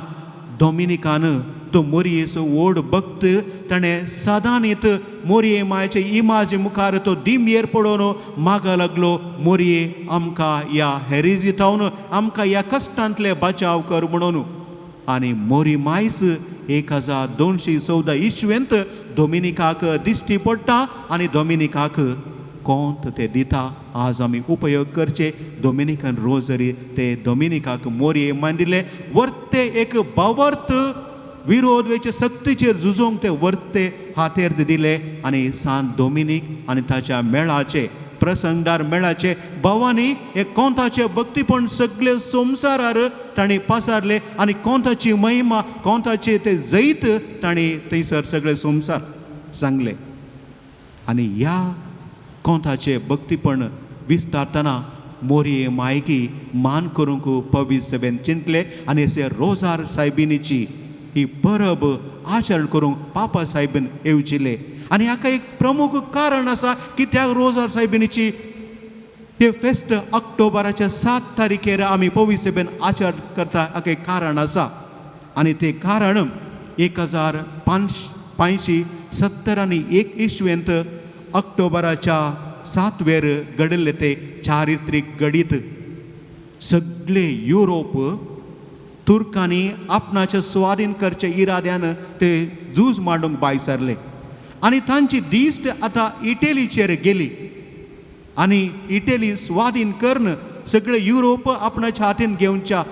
दोमिनिकान तो मोरयेचो व्हड भक्त ताणें सदांनीत मोरये मायचे इमाजे मुखार तो दिमयेर पडोवन मागा लागलो मोरये आमकां ह्या हेरेजीतावन आमकां ह्या कश्टांतले बचाव कर म्हणून आनी मोरी मायस 1214 इस्वेंत दोमिनिकाक दिश्टी पडटा आनी दोमिनिकाक कोंत ते दिता आज आमी उपयोग करचे दोमिनिकन रोजरी ते दोमिनिकाक मोरये मांडिल्ले वर्ते एक भावार्थ विरोध वेचे सक्तीचेर झुजोंक ते वर्ते हातेर दिले आनी सांत दोमिनीक आनी ताच्या मेळाचे प्रसंगदार मेळाचे भावांनी एक कोंताचे भक्तीपण सगळे संवसारार तांणी पासारले आनी कोंताची महिमा कोंताचे ते जैत तांणी थंयसर सगळे संवसार सांगले आनी ह्या कोंताचे भक्तीपण विस्तारतना मोरये मायकी मान करूंक पवित्र सभेन चिंतले आनी अशे रोजार सायबिणीची ही परब आचरण करूंक पापा साहेबीन येवचिले आनी हाका एक प्रमुख कारण आसा की त्या रोजार सायबिणीची हे फेस्त ऑक्टोबराच्या 7 तारखेर आमी पवित्र सभेन आचरण करता हाका एक कारण आसा आनी ते कारण 1571 इस्वेंत ऑक्टोबराच्या 7 वेर घडिल्ले ते चारित्रीक गडीत सगळे युरोप तुर्कांनी आपणाचे स्वाधीन करचे इराद्यान ते झूज मांडूंक भायर सरले आनी तांची दिश्ट आतां इटलीचेर गेली आनी इटली स्वाधीन करून सगळे युरोप आपणाच्या हातीन घेवच्या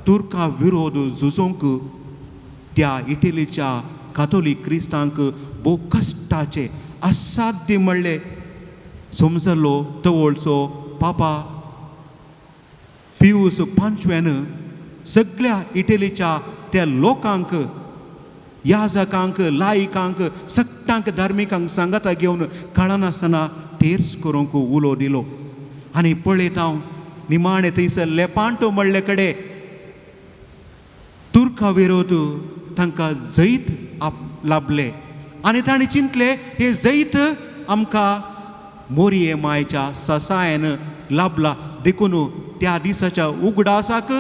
तुर्कां विरोध झुजोंक त्या इटलीच्या कातोलीक क्रिस्तांक भोव कश्टाचे असाध्य म्हणले समजलो तवळचो पापा पियूस पांचव्यान सगळ्या इटलीच्या त्या लोकांक याजकांक लायकांक सगळ्यांक धार्मिकांक सांगाता घेवन कळनासतना तेर्स करूंक उलो दिलो आनी पळयत हांव निमाणे थंयसर लेपांटो म्हणले कडे तुर्का विरोध तांकां जैत लाभले आनी तांणी चिंतले हे जैत आमकां मोरये मायच्या ससायन लाभला देखून त्या दिसाच्या उगडासाक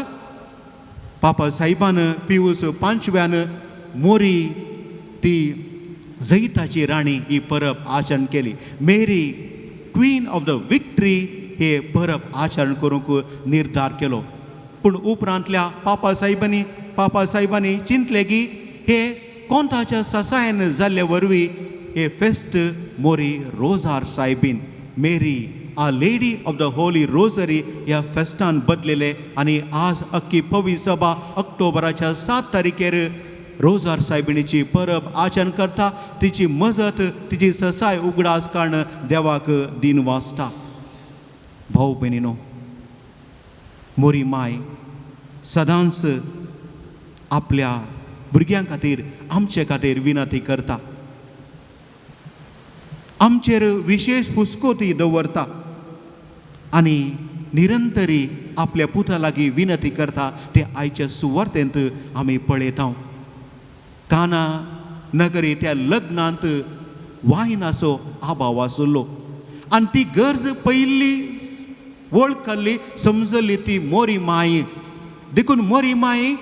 पापा साहेबान पियूस पांचव्यान मोरी ती जैताची राणी ही परब आचरण केली मेरी क्वीन ऑफ द विक्ट्री हे परब आचरण करूंक निर्धार केलो पूण उपरांतल्या पापा साहेबांनी चिंतले की हे कोंताच्या ससायन जाल्ले वरवीं हे फेस्त मोरी रोजार सायबीन Mary Our Lady of the Holy Rosary ह्या फेस्तान बदलेले आनी आज अख्खी पवित्र सभा ऑक्टोबराच्या 7 तारखेर रोजार सायबिणीची परब आचरण करता तिची मजत तिची ससाय उगडास कारण देवाक दिन वाचता भाऊ भयणीनो मोरी माय सदांच आपल्या भुरग्यां खातीर आमचे खातीर विनंती करता आमचेर विशेष हुस्कोती दवरता आनी निरंतरी आपल्या पुता लागीं विनंती करता ते आयच्या सुवार्तेंत आमी पळयता काना नगरी त्या लग्नांत वायनाचो आभाव आसलो आनी ती गरज पयली वळखली समजली ती मोरी माय देखून मोरी माय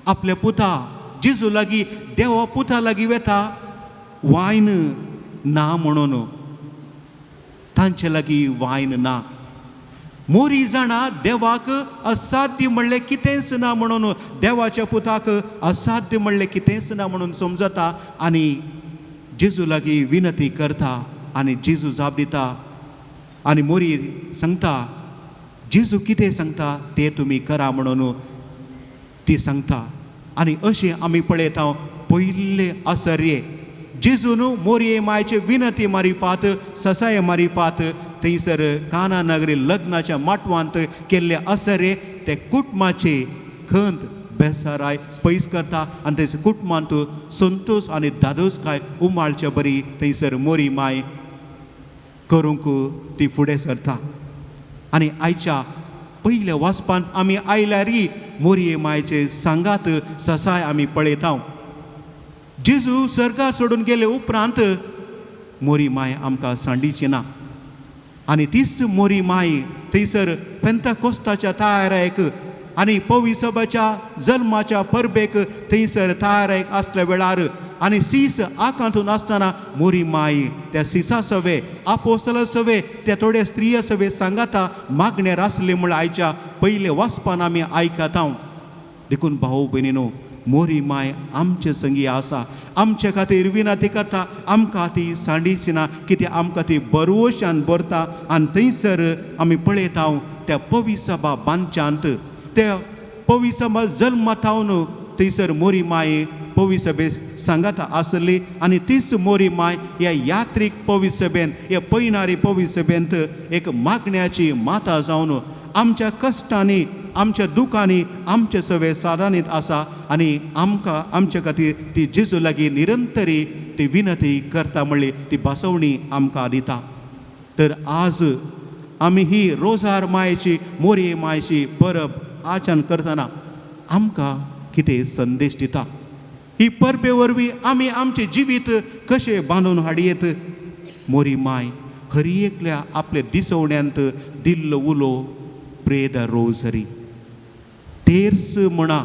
आपल्या पुता जेजू लागीं देवा पुता लागीं वेता वायन ना म्हणून तांचे लागीं वायन ना मोरी जाणा देवाक असाध्य म्हणलें कितेंच ना म्हणून देवाच्या पुताक असाध्य म्हणलें कितेंच ना म्हणून समजता आनी जेजू लागीं विनंती करता आनी जेजू जाप दिता आनी मोरी सांगता जेजू कितें सांगता तें तुमी करा म्हणून ती सांगता. आनी अशें आमी पळयता पयले आसर्ये जेजून मोरये मायचे विनंती मारिफात ससाय मारिफात थंयसर काना नगरी लग्नाच्या माटवांत केल्ले आसर्ये ते कुटुंबाचे खंत बेसाराय पयस करता आनी थंयसर कुटुंबांत संतोश आनी दादोसकाय उमाळचे बरी थंयसर मोरी माय करूंक ती फुडें सरता. आनी आयच्या पयल्या वाचपान आमी आयल्यारय मोरये मायचे सांगात ससाय आमी पळयता. जेजू सर्गार सोडून गेले उपरांत मोरी माय आमकां सांडीची ना. आनी तीच मोरी माय थंयसर पेंतकोस्ताच्या तयारेक आनी पविसभाच्या जल्माच्या परबेक थंयसर तयारेक आसल्या वेळार आनी सीस आकांतून आसतना मोरी माय त्या सिसा सवे आपोस्तला सवे त्या थोड्या स्त्रिया सवे सांगाता मागण्यार आसले म्हूण आयच्या पयले वाचपान आमी आयकता. देखून भाऊ भयणीनो, मोरी माय आमचे संगी आसा. आमचे खातीर विनंती करता, आमकां ती सांडीची ना, कित्याक आमकां ती बरोवशान भरता. आनी थंयसर आमी पळयता त्या पविसभा बांदच्यांत त्या पविसभा जल्मातावन थंयसर मोरी माय पविसभे सांगाता आसली. आनी तीच मोरी माय ह्या यात्रीक पविसभेन ह्या पयणारी पविसभेंत एक मागण्याची माता जावन आमच्या कश्टांनी आमच्या दुखांनी आमचे सवे सादानीत आसा. आनी आमकां आमचे खातीर ती जेजू लागीं निरंतरी ती विनंती करता म्हणली ती बसवणी आमकां दिता. तर आज आमी ही रोजार मायेची मोरये मायेची परब आचरण करतना आमकां कितें संदेश दिता. ही परबे वरवीं आमी आमचें जिवीत कशें बांदून हाडयेत. मोरी माय खरी एकल्या आपल्या दिसवण्यांत दिल्लो उलो प्रे द रोझरी. तेर्स म्हणा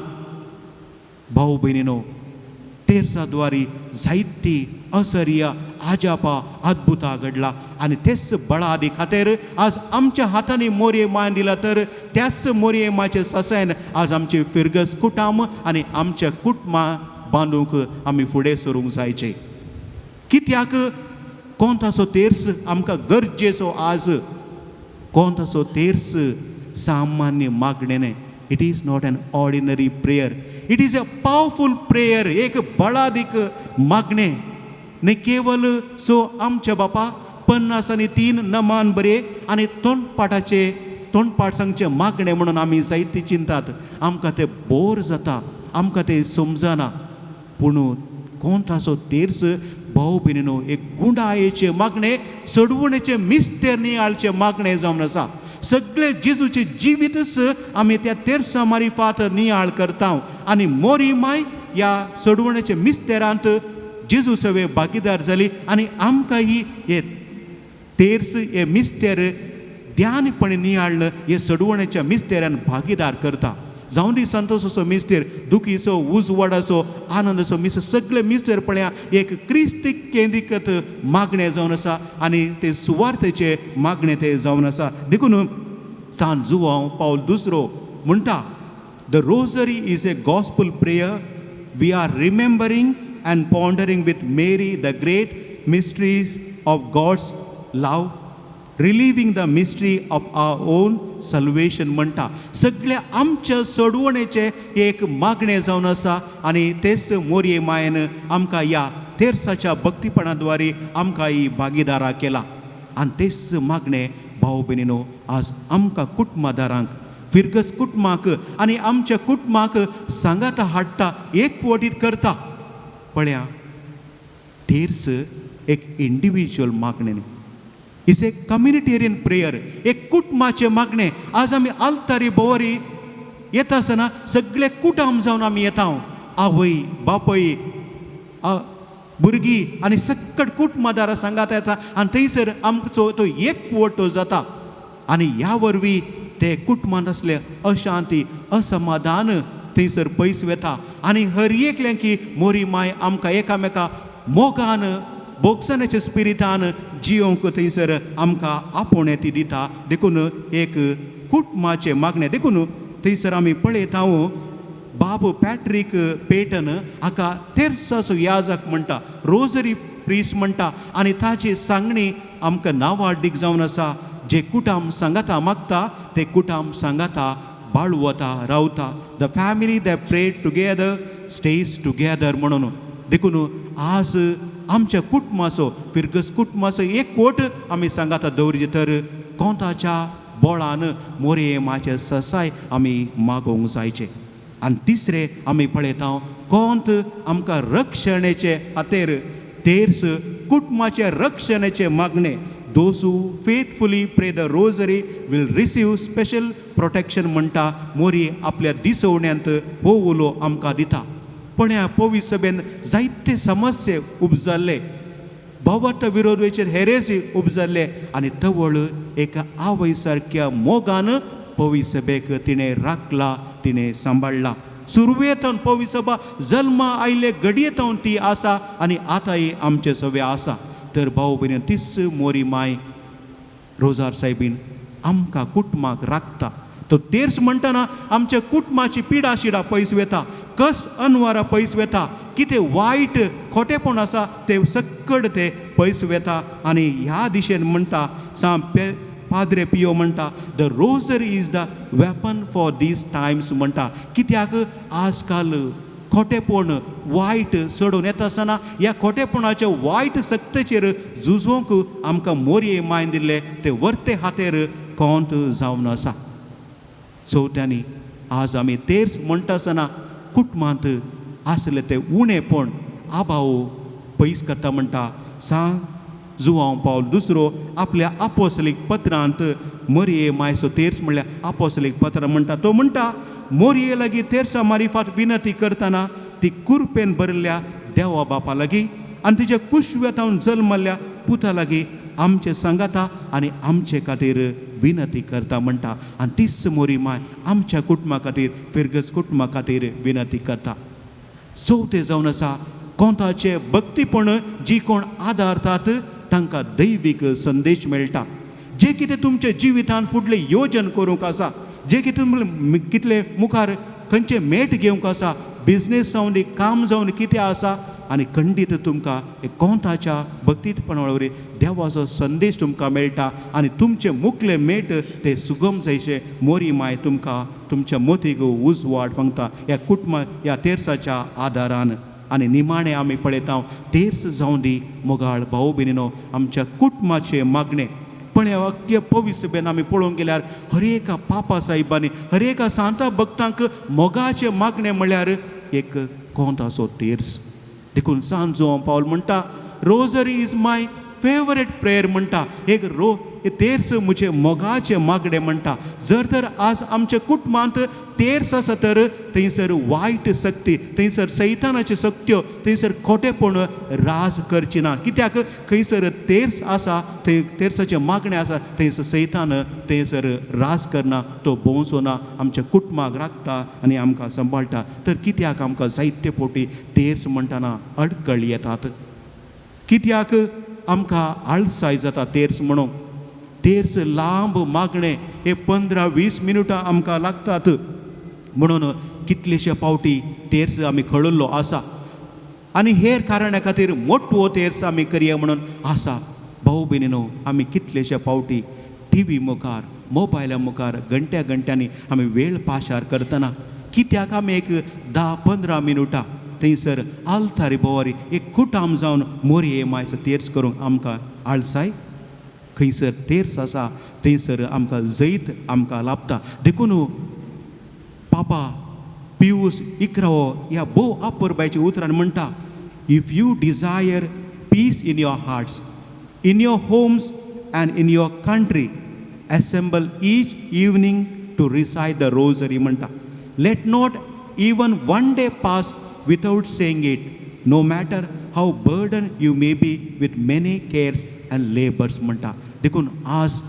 भाऊ भयणीनो, तेर्सा द्वारी जायती असर्या आजापा अद्भुता घडला. आनी तेच बळादी खातीर आज आमच्या हातांनी मोरये माय दिला. तर त्याच मोरये मायचे ससायन आज आमचे फिरगस कुटाम आनी आमच्या कुटुंबा बांदूंक आमी फुडें सरूंक जायचे. कित्याक कोणतासो तेर्स आमकां गरजेचो. आज कोणतासो तेर्स सामान्य मागणें. It is not an ordinary prayer, it is a powerful prayer. एक बळादीक मागणें न्ही केवल सो आमच्या बापा 53 नमान बरे आनी तोंडपाट सांगचे मागणें म्हणून आमी जायती चिंतात. आमकां तें बोर जाता, आमकां तें समजना. पूण कोणतासो तेर्स भाऊ भयणीनो एक गुंडायेचे मागणें सडवणेचे मिस्तेर नियाळचे मागणें जावन आसा. सगळे जेजूचे जिवीतच आमी त्या तेर्सा मारिफात नियाळ करता. आनी मोरी माय ह्या सडवणेच्या मिस्तेरांत जेजू सवे भागीदार जाली. आनी आमकां ही हे तेर्स हे मिस्तेर ध्यानपणे नियाळन हे सडवणेच्या मिस्तेरान भागीदार करता. जावं दी संतोश असो मिस्तेर, दुखीचो, उजवाड असो, आनंद असो मिस्तेर, सगळे मिस्तेर पळया एक क्रिस्तीक केंद्रीकृत मागणें जावन आसा. आनी ते सुवार्थेचे मागणें ते जावन आसा. देखून सांत जुवांव पावल दुसरो म्हणटा, the rosary is a gospel prayer. We are remembering and pondering with Mary the great mysteries of God's love, reliving the mystery of our own salvation म्हणटा. सगळ्या आमच्या सोडवणेचे एक मागणें जावन आसा. आनी तेच मोरये मायेन आमकां ह्या तेर्साच्या भक्तीपणाद्वारे आमकां ही भागीदारा केला. आनी तेच मागणें भाऊ भयणीनो आज आमकां कुटुंबादारांक फिरगस कुटुंबाक आनी आमच्या कुटुंबाक सांगाता हाडटा, एकवटीत करता. पळया तेर्स एक इंडिविज्युअल मागणें, इज ए कम्युनिटेरियन प्रेयर. एक कुटुंबाचे मागणें. आज आमी आल्तारी बोवारी येता आसतना सगळे कुटाम जावन आमी येता. आवय बापय भुरगीं आनी सकट कुटुंबादारां सांगात येता. आनी थंयसर आमचो तो एकवट जाता. आनी ह्या वरवीं ते कुटुंबांत असले अशांती असमाधान थंयसर पयस वेता. आनी हर एकल्यां की मोरी माय आमकां एकामेका मोगान बोगसनाच्या स्पिरिटान जियोंक थंयसर आमकां आपोवणे ती दिता. देखून एक कुटुंबाचे मागणें. देखून थंयसर आमी पळयता बाब पॅट्रीक पेटन हाका तेर्साचो याजक म्हणटा, रोझरी प्रिस्ट म्हणटा. आनी ताची सांगणी आमकां नांवाडीक जावन आसा. जे कुटाम सांगाता मागता ते कुटाम सांगाता बाळू वता रावता the family that prayed together stays together म्हणून देखून आज आमच्या कुटुंबाचो फिरगस कुटुंबाचो एक कोट आमी सांगाता दवरचे तर कोंताच्या बोळान मोरये माचे ससाय आमी मागोवंक जायचे आनी तिसरे आमी पळयता कोंत आमकां रक्षणेचे खातीर तेर्स कुटुंबाचे रक्षणेचे मागणे those who faithfully pray the rosary will receive special protection म्हणटा मोरी आपल्या दिसवण्यांत हो उलो आमकां दिता पण ह्या पवित्र सभेन जायते समस्ये उपजाल्ले भावट विरोधेचेर हेरेसी उपजाल्ले आनी तवळ एक आवय सारक्या मोगान पवित्र सभेक तिणें राखला तिणें सांबाळला सुरवेतावन पवित्र सभा जल्मा आयले घडयेतावन ती आसा आनी आतांय आमचे सवे आसा तर भाऊ भयण तीस मोरी माय रोजार सायबीन आमकां कुटुंबाक राखता तो तेर्स म्हणटना आमच्या कुटुंबाची पिडा शिडा पयस वेता कश्ट अनवारा पयस वेता कितें वायट खोटेपण आसा ते सक्कड ते पयस वेता आनी ह्या दिशेन म्हणटा पाद्रे पियो म्हणटा the rosary is the weapon for these times म्हणटा कित्याक आजकाल खोटेपण वायट सोडून येता आसतना ह्या खोटेपणाच्या वायट सक्तेचेर झुजोवंक आमकां मोरये मायन दिल्ले ते वर्ते हातेर कोंत जावन आसा चवथ्यांनी आज आमी तेर्स म्हणटा आसतना कुटुंबांत आसले ते उणेपण आभाव पयस करता म्हणटा सांग जुवांव पावल दुसरो आपल्या आपोस्तलीक पत्रांत मोरये मायचो तेर्स म्हणल्यार आपोस्तलीक पत्र म्हणटा तो म्हणटा मोरये लागीं तेर्सा मारिफात विनंती करतना ती कुरपेन बरयल्या देवा बापा लागीं आनी तिच्या कुशव्यातावन जल्मल्ल्या पुता लागीं आमचे सांगाता आनी आमचे खातीर विनंती करता म्हणटा आनी तीच मोरी माय आमच्या कुटुंबा खातीर फिरगस कुटुंबा खातीर विनंती करता चवथे जावन आसा कोंताचे भक्तीपण जी कोण आदारतात तांकां दैवीक संदेश मेळटा जे कितें तुमच्या जिवितांत फुडले योजन करूंक आसा जे कितें कितले मुखार खंयचे मेट घेवंक आसा बिझनेस जावन काम जावन कितें आसा आनी खंडीत तुमकां कोंताच्या भक्तीपणा वरवीं देवाचो संदेश तुमकां मेळटा आनी तुमचे मुखले मेट ते सुगम जायचे मोरी माय तुमकां तुमच्या मोतीक उजवाड सांगता ह्या कुटुंबा ह्या तेर्साच्या आदारान आनी निमाणें आमी पळयता तेर्स जावन दी मोगाळ भाऊ भयणीनो आमच्या कुटुंबाचे मागणे पण ह्या वाक्य पवित्र सभेन आमी पळोवंक गेल्यार हर एका पापा साहिबांनी हर एका सांता भक्तांक मोगाचे मागणे म्हळ्यार एक कोंताचो तेर्स देखून सांजो पावल म्हणटा rosary is my favourite prayer म्हणटा एक तेर्स म्हजे मोगाचे मागणे म्हणटा जर तर आज आमच्या कुटुंबांत तेर्स आसा तर थंयसर वायट सक्ती थंयसर सैतानाच्यो सक्त्यो थंयसर खोटेपण राज करची ना कित्याक खंयसर तेर्स आसा थंय तेर्साचे मागणे आसा थंयसर सैतान थंयसर राज करना तो भोंवसो ना आमच्या कुटुंबाक राखता आनी आमकां सांबाळटा तर कित्याक आमकां जायते फावटी तेर्स म्हणटना अडकळ येतात कित्याक आमकां आळसाय जाता तेर्स म्हणून तेर्स लांब मागणे हे 15-20 मिनटां आमकां लागतात म्हणून कितलेशे फावटी तेर्स आमी खळिल्लो आसा आनी हेर कारणां खातीर मोठो तेर्स आमी करया म्हणून आसा भाऊ भयणीनो आमी कितलेशे फावटी टीव्ही मुखार मोबायला मुखार घंट्या घंट्यांनी आमी वेळ पाशार करतना कित्याक आमी एक 10-15 मिनटां थंयसर आलतारी बोवारी एक कुटाम जावन मोरये मायचो तेर्स करूंक आमकां आळसाय खंयसर तेर्स आसा थंयसर आमकां जैत आमकां लाभता देखून पापा पियूस 11 ह्या भोव आपुरबायच्या उतरान म्हणटा if you desire peace in your hearts in your homes and in your country assemble each evening to recite the rosary म्हणटा let not even one day pass without saying it no matter how burdened you may be with many cares and labors म्हणटा देखून आज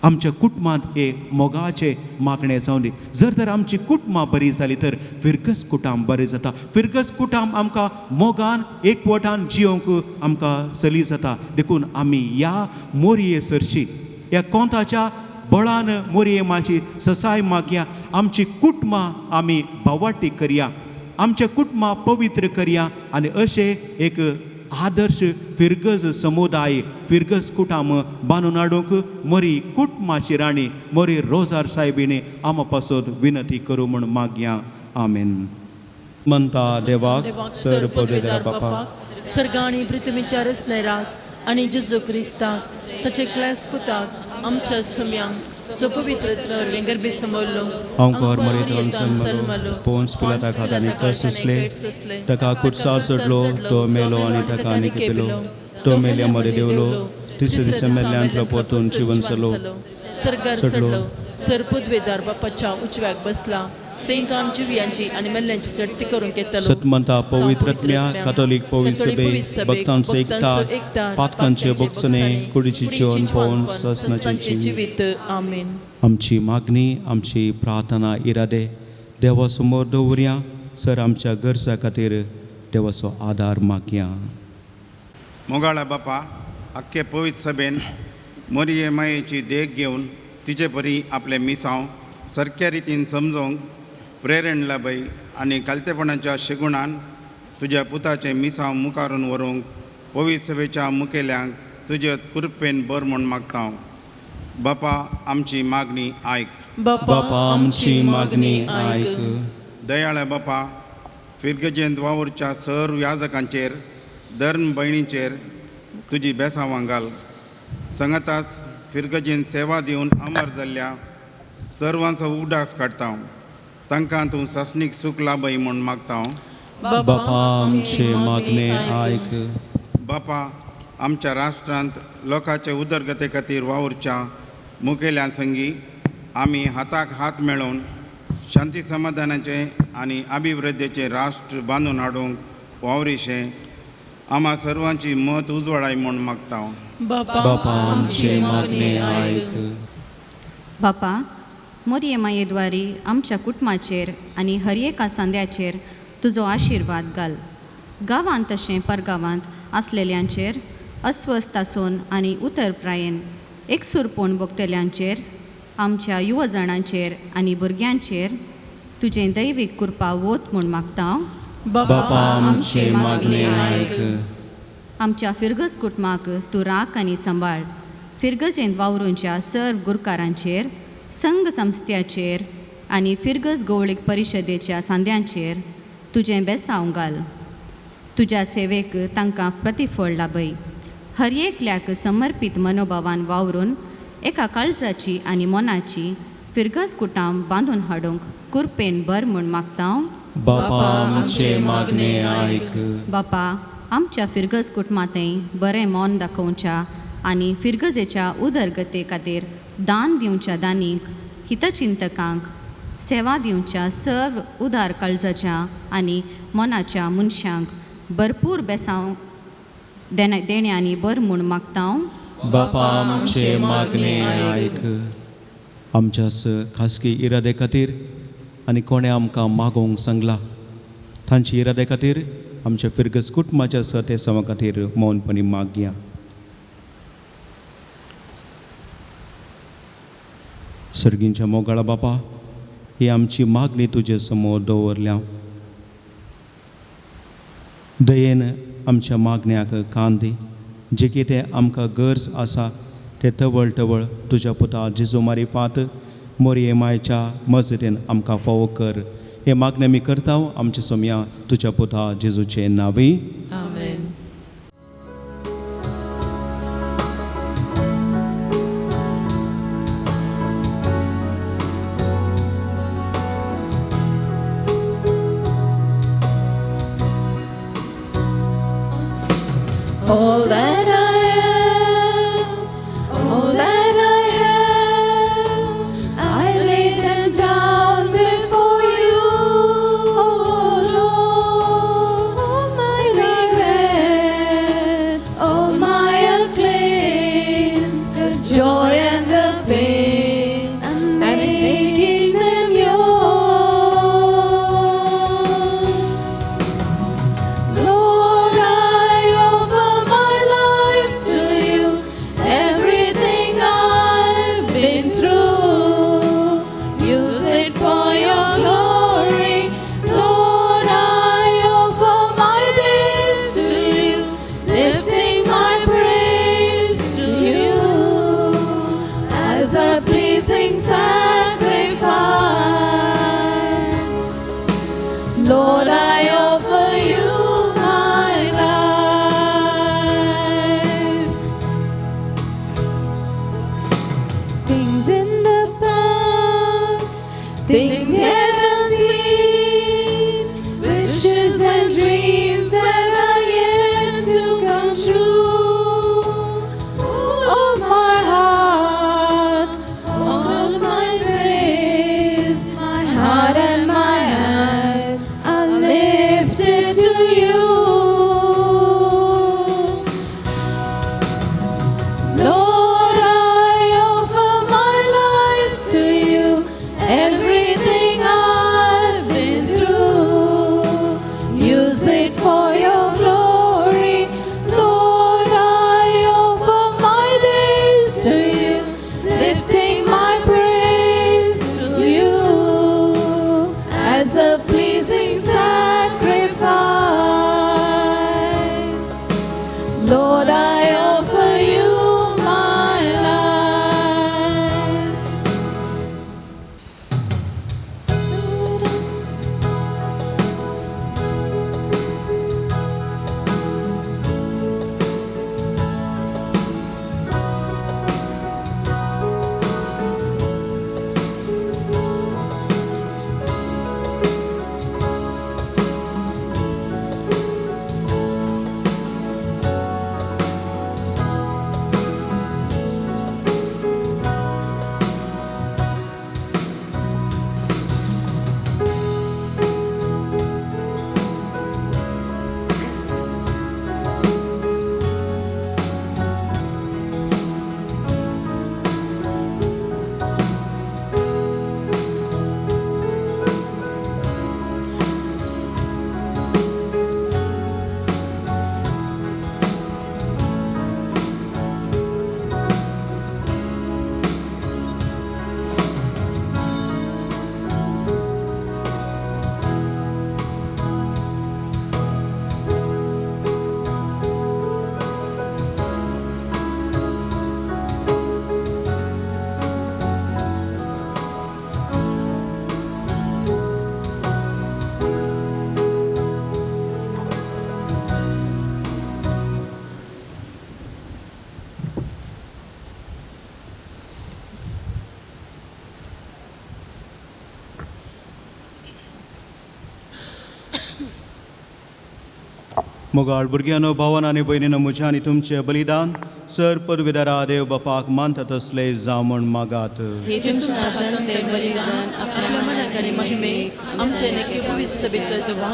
आमच्या कुटुंबांत हे मोगाचे मागणे जावन दी जर तर आमची कुटुंबां बरी जाली तर फिरगस कुटाम बरें जाता फिरगस कुटाम आमकां मोगान एकवटान जियोंक आमकां चली जाता देखून आमी ह्या मोरये सरची ह्या कोंताच्या बळान मोरये माची ससाय मागया आमची कुटुंबां आमी भावाटी करया आमच्या कुटुंबां पवित्र करया आनी अशें एक आदर्श फिरगज समुदाय फिरगज कुटाम बांदून हाडूंक मोरी कुटुंबाची राणी मोरी रोजार साहेबीने आमा पासून विनंती करू म्हूण मागया आमेन. म्हणता देवाक सर पदवेदार बापाक
सर्गाणी पृथ्वीच्या रचनेराक आनी जेजू क्रिस्ताक ताचे क्लेस पुताक आमच्या सम्यांक सो पवित्र वेंगर बिसमोल्लो
अंकोर मरेतोन सन्मलो पोन्स पिलाता खातानी कसले ताका कुटसाव चडलो तो मेलो आनी ताका आनी केलो तो मेल्या मरे देवलो तिसरे दिसा मेल्ल्यांतलो परतून जिवन चलो
सर्गार चडलो सर पदवेदार बापाच्या उजव्याक बसला तेंकां आमची वियांची आनी मेल्ल्यांची चडटी करून घेतलो.
सतमंता पवित्रत्म्या कातोलीक पवित्र सभे भक्तांचो एकता पातकांचे बोगसणे कुडीची जेवण पावन ससनाचे
जिवीत आमेन.
आमची मागणी आमची प्रार्थना इरादे देवा समोर दवरया. सर आमच्या गरजा खातीर देवाचो आदार मागया.
मोगाळा बापा अख्खे पवित्र सभेन मोरये मायेची देख घेवन तिचे परी आपले मिसांव सारक्या रितीन समजोवंक प्रेरण लाभय आनी कालतेपणाच्या शेगुणान तुज्या पुताचे मिसांव मुखारून व्हरूंक पवित्र सभेच्या मुखेल्यांक तुजे कृपेन बर म्हूण मागता. बापा आमची मागणी आयक.
बापा आमची मागणी आयक.
दयाळ्या बापा फिरगजेंत वावुरच्या सर्व याजकांचेर धर्म भयणींचेर तुजी बेसांवां घाल. संगताच फिरगजेंत सेवा दिवन अमर जाल्ल्या सर्वांचो उगडास काडटा. तांकां तूं ससनीक सूख लाभय म्हूण मागता.
बापा आमचे मागणे आयक.
बापा आमच्या राष्ट्रांत लोकांचे उदरगते खातीर वावुरच्या मुखेल्यां संगी आमी हाताक हात मेळोवन शांती समाधानाचे आनी अभिवृद्धीचे राष्ट्र बांदून हाडूंक वावरीशें आम्हा सर्वांची मत उजवाडाय म्हूण मागता.
बापा आमचे मागणे आयक.
बापा मोरये मायेद्वारी आमच्या कुटुंबाचेर आनी हर एका सांद्याचेर तुजो आशिर्वाद घाल. गांवांत तशें परगांवांत आसलेल्यांचेर अस्वस्थ आसून आनी उतरप्रायेन एकसूरपण भोगतल्यांचेर आमच्या युवजणांचेर आनी भुरग्यांचेर तुजें दैवीक कृपा वोत म्हूण मागता.
बापा आमचे मागणे आयक.
आमच्या फिरगज कुटुंबाक तूं राख आनी सांबाळ. फिरगजेंत वावरूंच्या सर्व गुरकारांचेर संघ संस्थ्याचेर आनी फिरगज गवळीक परिशदेच्या सांद्यांचेर तुजें बेसांव घाल. तुज्या सेवेक तांकां प्रतिफळ लाभय. हर एकल्याक समर्पीत मनोभावान वावरून एका काळजाची आनी मनाची फिरगज कुटाम बांदून हाडूंक कृपेन बर म्हूण मागता.
बापा आमचे मागणे आयक.
बापा आमच्या फिरगज कुटुंबांतय बरें मोन दाखोवच्या आनी फिरगजेच्या उदरगते खातीर दान दिवच्या दानीक हितचिंतकांक सेवा दिवच्या सर्व उदार काळजाच्या आनी मनाच्या मनशांक भरपूर बेसांव देण्यांनी बर म्हूण मागता.
बापा आमचे मागणे आयक. आमच्या खासगी इरादे खातीर आनी कोणें आमकां मागोवंक सांगला तांचे इरादे खातीर आमच्या फिरगज कुटुंबाच्या सते सवा खातीर मौनपणी मागया. सर्गींच्या मोगाळा बापा ही आमची मागणी तुजे समोर दवरल्या. दयेन आमच्या मागण्याक कान दी. जे कितें आमकां गरज आसा ते टवळ टवळ तुज्या पुता जेजू मारिफात मोरये मायेच्या मजतीन आमकां फावो कर. हे मागणें आमी करता आमच्या सोम्या तुज्या पुता जेजूचे नांवी
आमेन.
All that I am, all that I have, I lay them down before you, oh Lord. All my regrets, all my acclaims, the joy and the pain, I'm making them yours. Lord, I offer my life use it for your glory. Lord, I offer my days to you, lifting my praise to you as a pleasing sacrifice. Lord, I offer you my life.
मोगाळ भुरग्यानो भावान आनी भयणीनो म्हजें आनी तुमचें बलिदान sir पदवीदारा देव बापाक मानतात तसले जावं म्हण मागात.
हे तुमच्या हातांतले बलिदान आपल्या मनाक आनी महिमेक आमचे नेके पवित्र सभेच्या तुका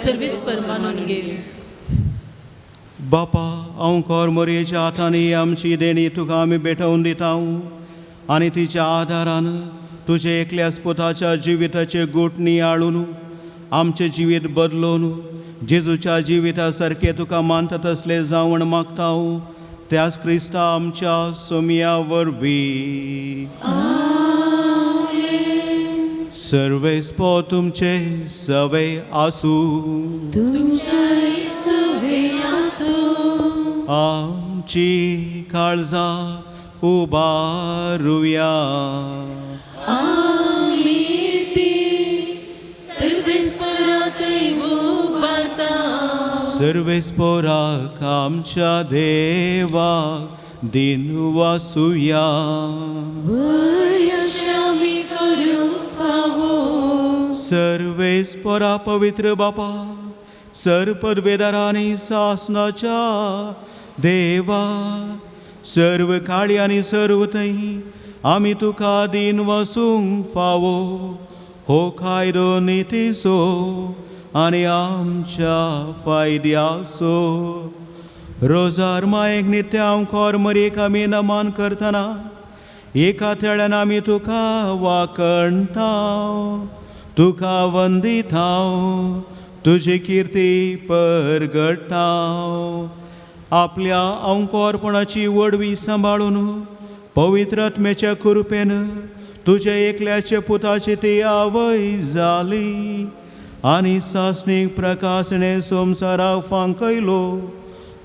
सर्वीस पर मानून घे.
बापा हांव कोर मोरयेच्या हातांनी आमची देणी तुका आमी भेटोवन दिता आनी तिच्या आदारान तुजे एकल्याच पुताच्या जिविताचे गूट नियाळून आमचें जिवीत बदलोवन जेजूच्या जिविता सारखे तुका मानतात तसले जावण मागता त्याच क्रिस्ता आमच्या सोमिया वरवीं. सर्वेस्पो तुमचे सवे आसूं, आमची काळजां उबारुया. सर्वेस्पोराक आमच्या देवा दिन वासुया. सर्वेस्पोरा पवित्र बापा सर पदवेदारांनी सासनाच्या देवा सर्व काळी आनी सर्व थंय आमी तुका दिन वासूंक फावो हो कायदो नितीसो आनी आमच्या फायद्यासो. रोजार मायेक नित्य हांव खोर मरेक आमी नमान करतना एका थेळ्यान आमी तुका वाकणता, तुका वंदिता, तुजी किर्ती परगटा. आपल्या अंकोरपणाची वडवी सांबाळून पवित्र आत्म्याच्या कृपेन तुजे एकल्याचे पुताची ती आवय जाली आनी सासणीक प्रकाशने संवसाराक फांकयलो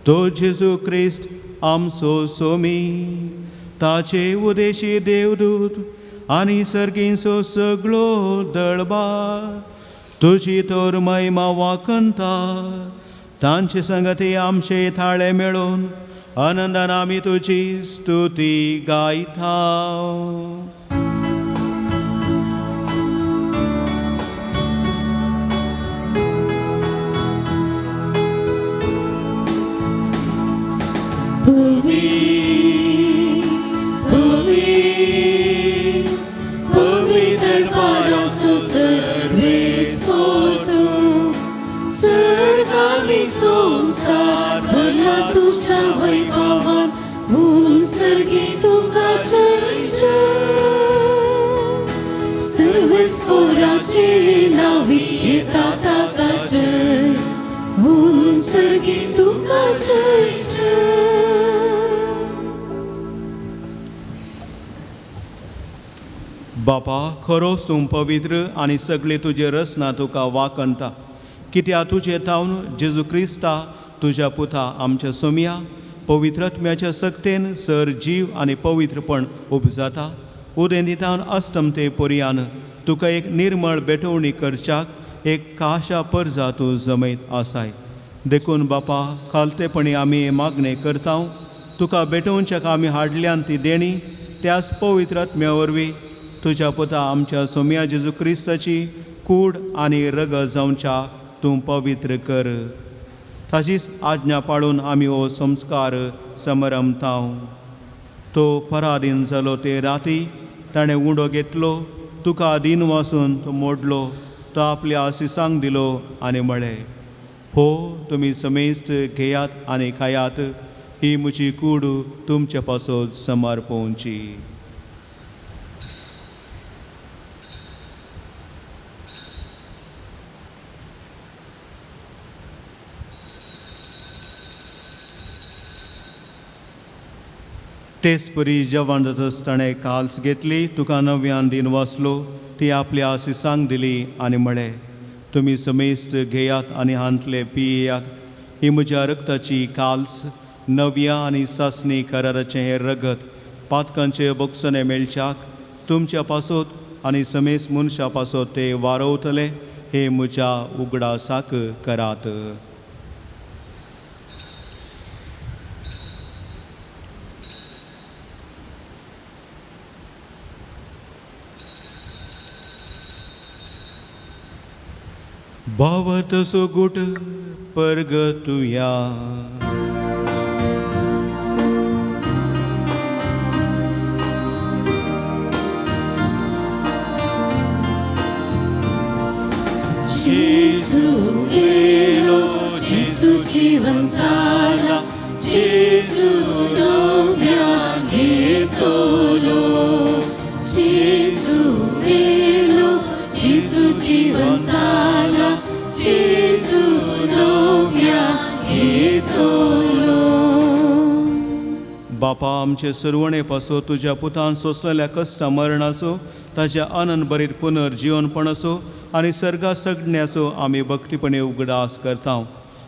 तो जेजू क्रिस्त आमचो सोमी. ताचे उदेशी देवदूत आनी सर्गींचो सगळो दळबार तुजी तोर महिमा वाकणता. तांचे संगती आमचे थाळे मेळून आनंदान आमी तुजी स्तुती गायता.
संसार भरला तुझ्या वैभवान होऊन सर्गी तुका जय जय. सर्व स्फोराचे नावी येता ताका जय. उन्सर्गी तुका जय जय.
बापा खरोच तूं पवित्र आनी सगळे तुजे रचना तुका वाकणटा. कित्याक तुजे तावन जेजू क्रिस्ता तुज्या पुता आमच्या सोम्या पवित्रत्म्याच्या सक्तेन सर जीव आनी पवित्रपण उपजाता. उदेंदितावन अस्तमते पर्यान तुका एक निर्मळ बेटवणी करच्याक एक काशा परजा तूं जमयत आसाय. देखून बापा खालतेपणी आमी मागणे करता. तुका बेटोवच्याक आमी हाडल्यान ती देणी त्याच पवित्रत्म्या वरवीं तुज्या पुता आमच्या सोम्या जेजू क्रिस्ताची कूड आनी रगत जावच्या तूं पवित्र कर. ताचीच आज्ञा पाळून आमी हो संस्कार समरमता. तो पराधीन जालो ते राती ताणें उंडो घेतलो. तुका दिन वासून तो मोडलो. तो आपल्या आशिसांक दिलो आनी म्हळें, हो तुमी समेस्त घेयात आनी खायात. ही म्हजी कूड तुमचे पासत समर्पोवची. तेच परी जेवण जातच ताणें काल्स घेतली. तुका नव्यान दिन वाचलो. ती आपल्या आशिसांक दिली आनी म्हळें, तुमी समेस्त घेयात आनी हांतले पियेयात. ही म्हज्या रक्ताची काल्स नव्या आनी सासणी कराराचें हें रगत पातकांचे बोगसणे मेळच्याक तुमच्या पासत आनी समेस्त मनशा पासत ते वारवतले. हे म्हज्या उगडासाक करात. भावत सो गुट परगतुया.
जेसू गेलो, जेसू जीवन जाला, जेसू नव्यान घेतलो. जेसू गेलो, जेसू जीवन जाला, जेसू नव्यान घेतलो.
बापा आमचे सर्वणे पासो तुज्या पुतान सोंसलेल्या कश्टा मरणाचो ताच्या आनंद भरीत पुनर्जीवनपण असो आनी सर्गात सगण्याचो आमी भक्तीपणे उगडास करता.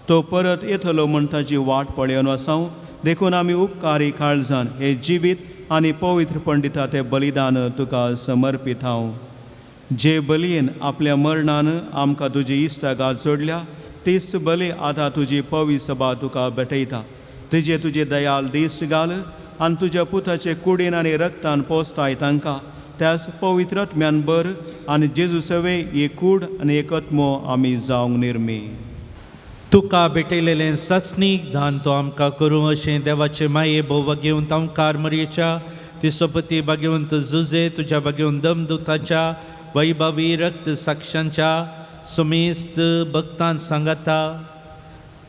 तो परत येतलो म्हण ताची वाट पळयोन वसां. देखून आमी उपकारी काळजान हे जिवीत आनी पवित्र पंडिता ते बलिदान तुका समर्पित हांव. जे बलयेन आपल्या मरणान आमकां तुजी इश्टागात जोडल्या तीच बली आतां तुजी पवी सभा तुका भेटयता. तुजे तुजे दयाल दिश्ट घाल आनी तुज्या पुताचे कुडीन आनी रक्तान पोसताय तांकां. त्याच पवित्रत्म्यान बर आनी जेजू सवे ही कूड आनी एक आत्मो आमी जावंक निर्मी.
तुका भेटयलेलें सस्नीक दान तो आमकां करूं अशें देवाचे माये भोव बागेवन तांकार मरयेच्या तिसोपती बागेवन जुजे तुज्या बागेवन दमदुताच्या वैभवी रक्त साक्षांच्या समेस्त भक्तान सांगाता.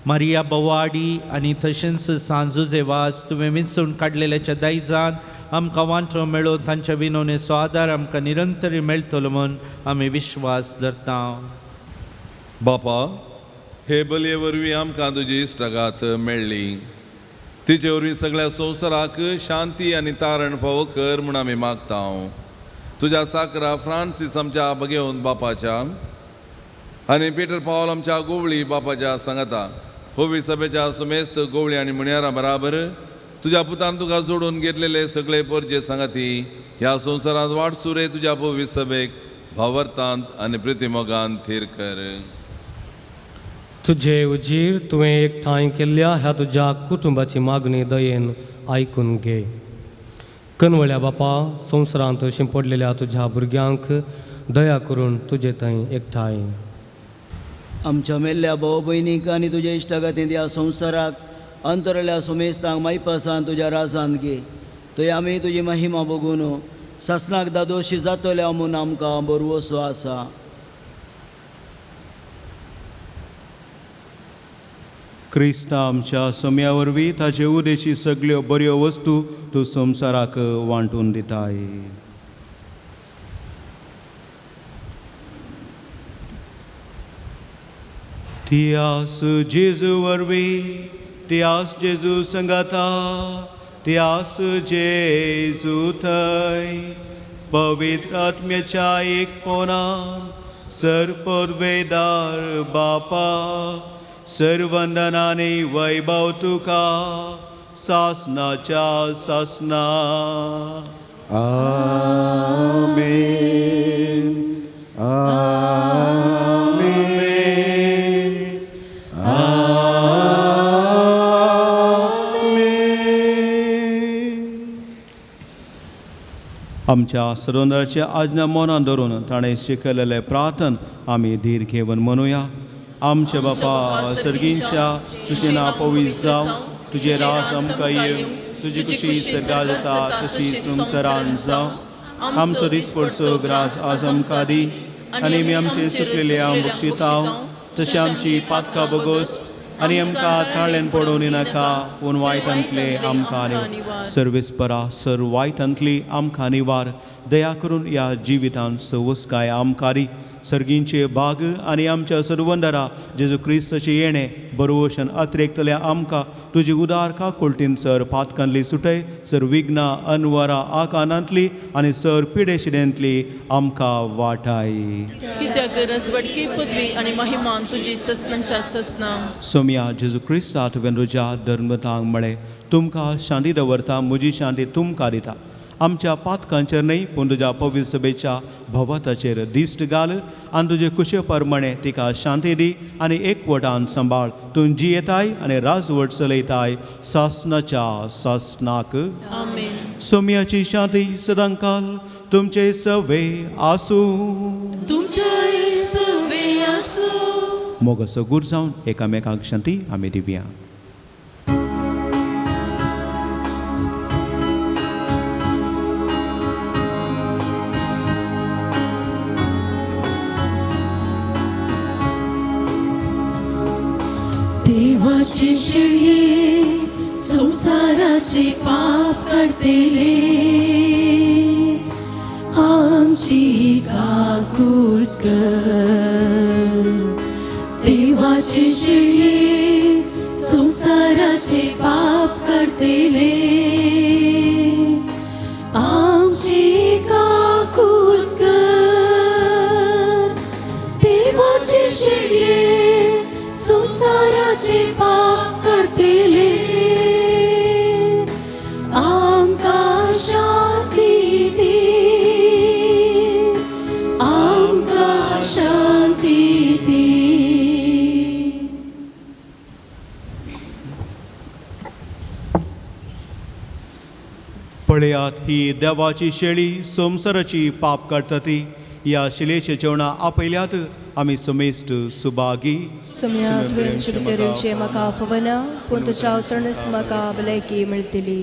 मारिया बवाडी आनी तशेंच सांजुजे वाज तुवें विंचून काडलेल्याच्या दायजान आमकां वांटो मेळो तांच्या विनोनेचो आदार आमकां निरंतरी मेळटलो म्हूण आमी विश्वास धरता.
बापा हे बलये वरवीं आमकां तुजी इश्टागात मेळ्ळी. तिचे वरवीं सगळ्या संवसाराक शांती आनी तारण फावो कर म्हूण आमी मागता. तुज्या साकरा फ्रांसीस आमच्या बगेवन बापाच्या आनी पिटर पावल आमच्या गोवळी बापाच्या सांगाता. होवी सभेच्या समेस्त गोवळी आनी मुण्यारा बराबर तुज्या पुतान तुका जोडून घेतलेले सगळे परजे सांगाती ह्या संवसारांत वाडसुरे तुज्या पवी सभेक भावर्तांत आनी प्रितीमोगान थीर कर.
तुझे उजीर तुवें एकठांय केल्ल्या ह्या तुज्या कुटुंबाची मागणी दयेन आयकून घे. कनवळ्या बापा संवसारांत शिंपडलेल्या तुज्या भुरग्यांक दया करून तुजे थंय एकठांय.
आमच्या मेल्ल्या भाव भयणीक आनी तुज्या इश्टागतींत ह्या संवसाराक अंतरल्या सोमेस्तांक मायपासान तुज्या रासांत घे. थंय आमी तुजी महिमा बघून सासनाक दादोशी जातल्या म्हूण आमकां बरवसो आसा.
क्रिस्ता आमच्या सोम्या वरवीं ताचे उदेची सगळ्यो बऱ्यो वस्तू तूं संवसाराक वांटून दिताय. तियास जेजू वरवीं तियास जेजू संगाता तियास जेजू थंय पवित्र आत्म्याच्या एकपणा सर्पवेदार बापा सर्वंदनाने वैभव तुका सासनाच्या सासना आमेन आमेन आमेन. आमच्या सरोंदराची आज्ञा मनान धरून ताणें शिकयलेले प्रार्थन आमी धीर घेवन म्हणुया. आमचे बापा सर्गींच्या तुजें नांव पवित्र जावं, तुजें राज आमकां येवं, तुजी कुशी सर्गा जाता तशी संवसारान जावं. आमचो दिसपडचो ग्रास आज आमकां दी आनी आमी आमचे सुटलेले बक्षितांव तशें आमची पातकां बोगोस आनी आमकां ताळ्यान पडोवन नाका पूण वायटांतले आमकां सर्वेस्परा सर वायटांतली आमकां निवार. दया करून ह्या जिवितांत सवस्काय आमकां दी. सर्गींचे बाग आनी आमच्या सर्वंदरा जेजू क्रिस्ताचे येणें बरोवशन अतिरेकतल्या आमकां तुजी उदार काकुळटीन सर पातकांतली सुटय, सर विघ्नां अनवरां आकानांतली आनी सर पिडेशिडेंतली आमकां वाटाय.
कित्याक रसवडकी पदवी आनी महिमान तुजी ससनांच्या ससना.
सोम्या जेजू क्रिस्तांत तुवें तुज्या धर्मतांक म्हळें तुमकां शांती दवरता, म्हजी शांती तुमकां दिता. आमच्या पातकांचेर न्हय पूण तुज्या पवित्र सभेच्या भोवताचेर दिश्ट घाल आनी तुजे कुशे प्रमाणे तिका शांती दी आनी एकवटान सांबाळ. तूं जियेताय आनी राजवट चलयताय सासनाच्या सासनाक.
आमेन.
सोम्याची शांती सदांकाल तुमचे सवे आसूं.
तुमचे सवे आसूं.
मोगसो गूर जावन एकामेकांक शांती आमी दिवया.
देवाचे शिळये संसाराचे पाप काढतेले आमची काकूट कर. देवाचे शिळये संसाराचे पाप काढतेले आमची काकूट कर. देवाचे शिळये संसाराचे पाप काढतेले आमकां शांती दी, आमकां शांती दी.
पळयात ही देवाची शेळी संसाराची पाप काडटा ती. ह्या शिलेचे जेवणा आपयल्यात आमी समेस्त सुभागी.
सम्या तुवें शुभतेरेवचे म्हाका फवना पूण तुज्या उतरणस म्हाका भलायकी मेळटली.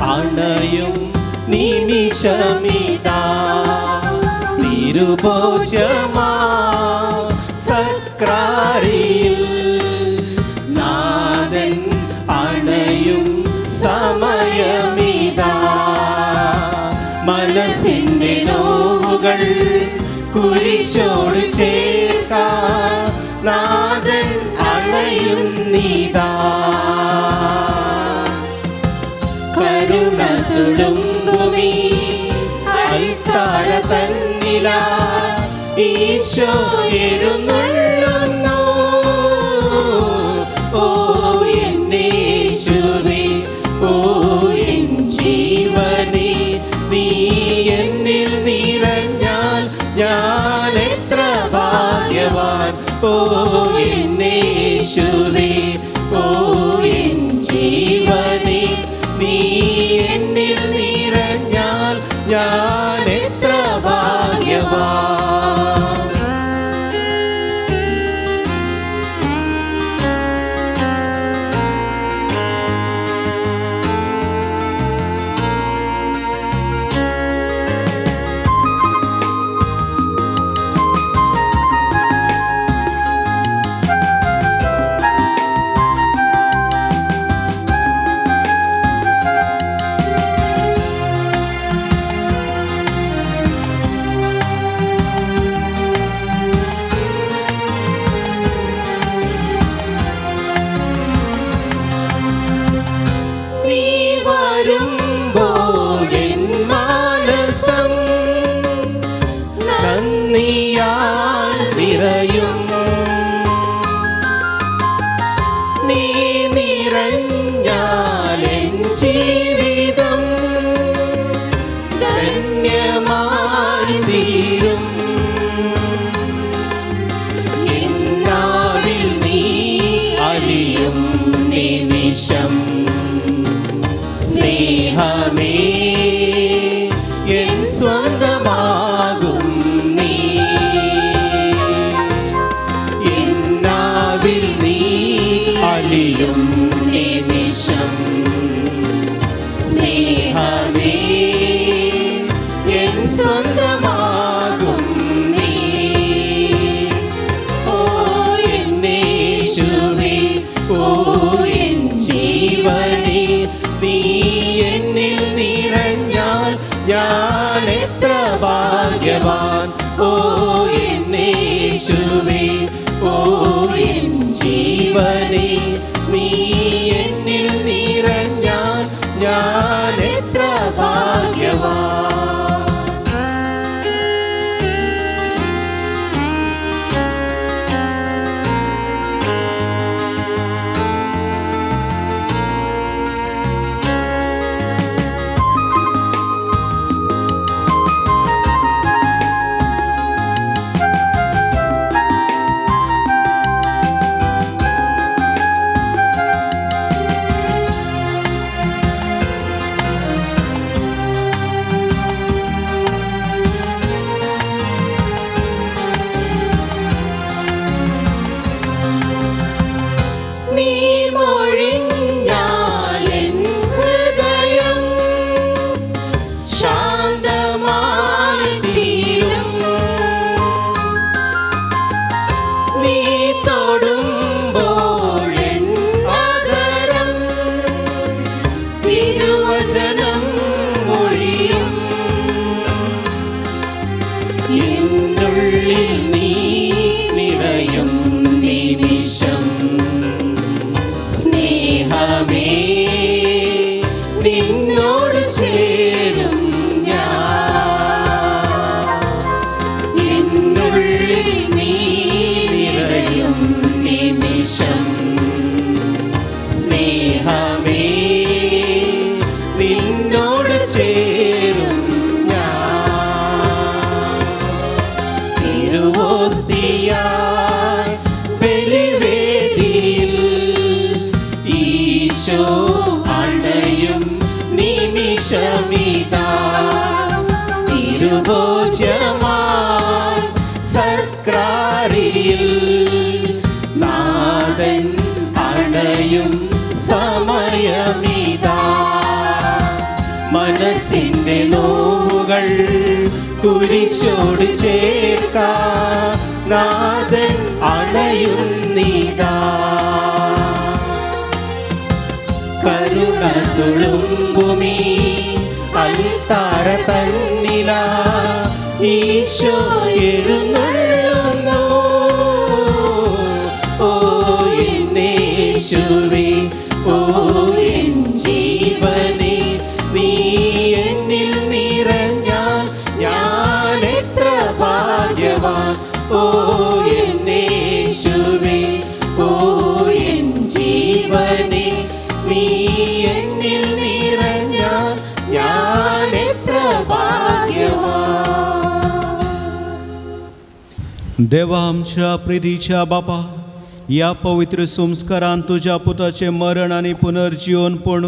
അണയും നിമിഷമിതാ തിരുഭോജമാ സക്രാരിയിൽ നാഥൻ അണയും സമയമിതാ. മനസ്സിൻ്റെ നോവുകൾ കുരിശോട് ചേർക്കാൻ നാഥൻ അണയുന്നിതാ. കരുണ തുളുമ്പുമീ അൽത്താര തന്നിലാ ഈശോ എഴുന്നള്ളുന്നു. ഓ എന്നേശുവേ, ഓ എൻ ജീവനേ, നീ ഓ എന്നേശുവേ, ഓ എൻ ജീവനേ, നീ എന്നിൽ നിറഞ്ഞാൽ ഞാൻ എത്ര ഭാഗ്യവാൻ. നീ വരുമ്പോൾ എൻ മാനസം നന്ദിയാൽ നിറയും. നീ നിറഞ്ഞാൽ എൻ ജീവിതം ധന്യമായി തീരും. എന്നാവിൽ നീ അലിയും നിമിഷം സ്നേഹമേ എൻ സ്വന്തമാകും നീ. എന്നാവിൽ നീ അലിയും നിമിഷം സ്നേഹമേ എൻ സ്വന്തമാകും നീ. ഓ എന്നേശുവേ, ഓ എൻ ജീവനേ, നീ എന്നിൽ നിറഞ്ഞാൽ ഞാൻ എത്ര ഭാഗ്യവാൻ. ഓ എന്നേശുവേ, ഓ എൻ ജീവനേ, നീ എന്നിൽ നിറഞ്ഞാൽ ഞാൻ എത്ര ഭാഗ്യവാൻ. നീ മൊഴിഞ്ഞാൽ എൻ ഹൃദയം ശാന്തമായി തീരും. നീ തൊടുമ്പോൾ എൻ ആദരം തിരുവചനം മൊഴിയും. എന്നുള്ളിൽ നീ നിറയും നിമിഷം സ്നേഹമേ നിന്നോട് ചേരും ഞാൻ. എന്നുള്ളിൽ നീ നിറയും നിമിഷം സ്നേഹമേ നിന്നോട് ചേരും ഞാൻ. തിരുവോസ്തിയായി ബലിവേദിയിൽ ഈശോ അണയും നിമിഷമിതാ. തിരുഭോജ്യമായി സത്ക്രാരിയിൽ നാഥൻ അണയും സമയമിതാ. മനസ്സിന്റെ നോവുകൾ കുരിശോട് ചേർക്കാൻ നാഥൻ അണയുന്നിതാ. കരുണ തുളുമ്പുമീ അൽത്താര തന്നിലാ ഈശോ എഴുന്നള്ളുന്നു. ഓ എന്നേശുവേ, ഓ എൻ ജീവനേ, നീ എന്നിൽ നിറഞ്ഞാൽ ഞാൻ എത്ര ഭാഗ്യവാൻ. ഓ എന്നേശുവേ, ഓ എൻ ജീവനേ, നീ എന്നിൽ നിറഞ്ഞാൽ ഞാൻ എത്ര ഭാഗ്യവാൻ.
देवा आमच्या प्रितीच्या बापा, या पवित्र संस्कारान तुझ्या पुताचे मरण आणि पुनर्जीवनपण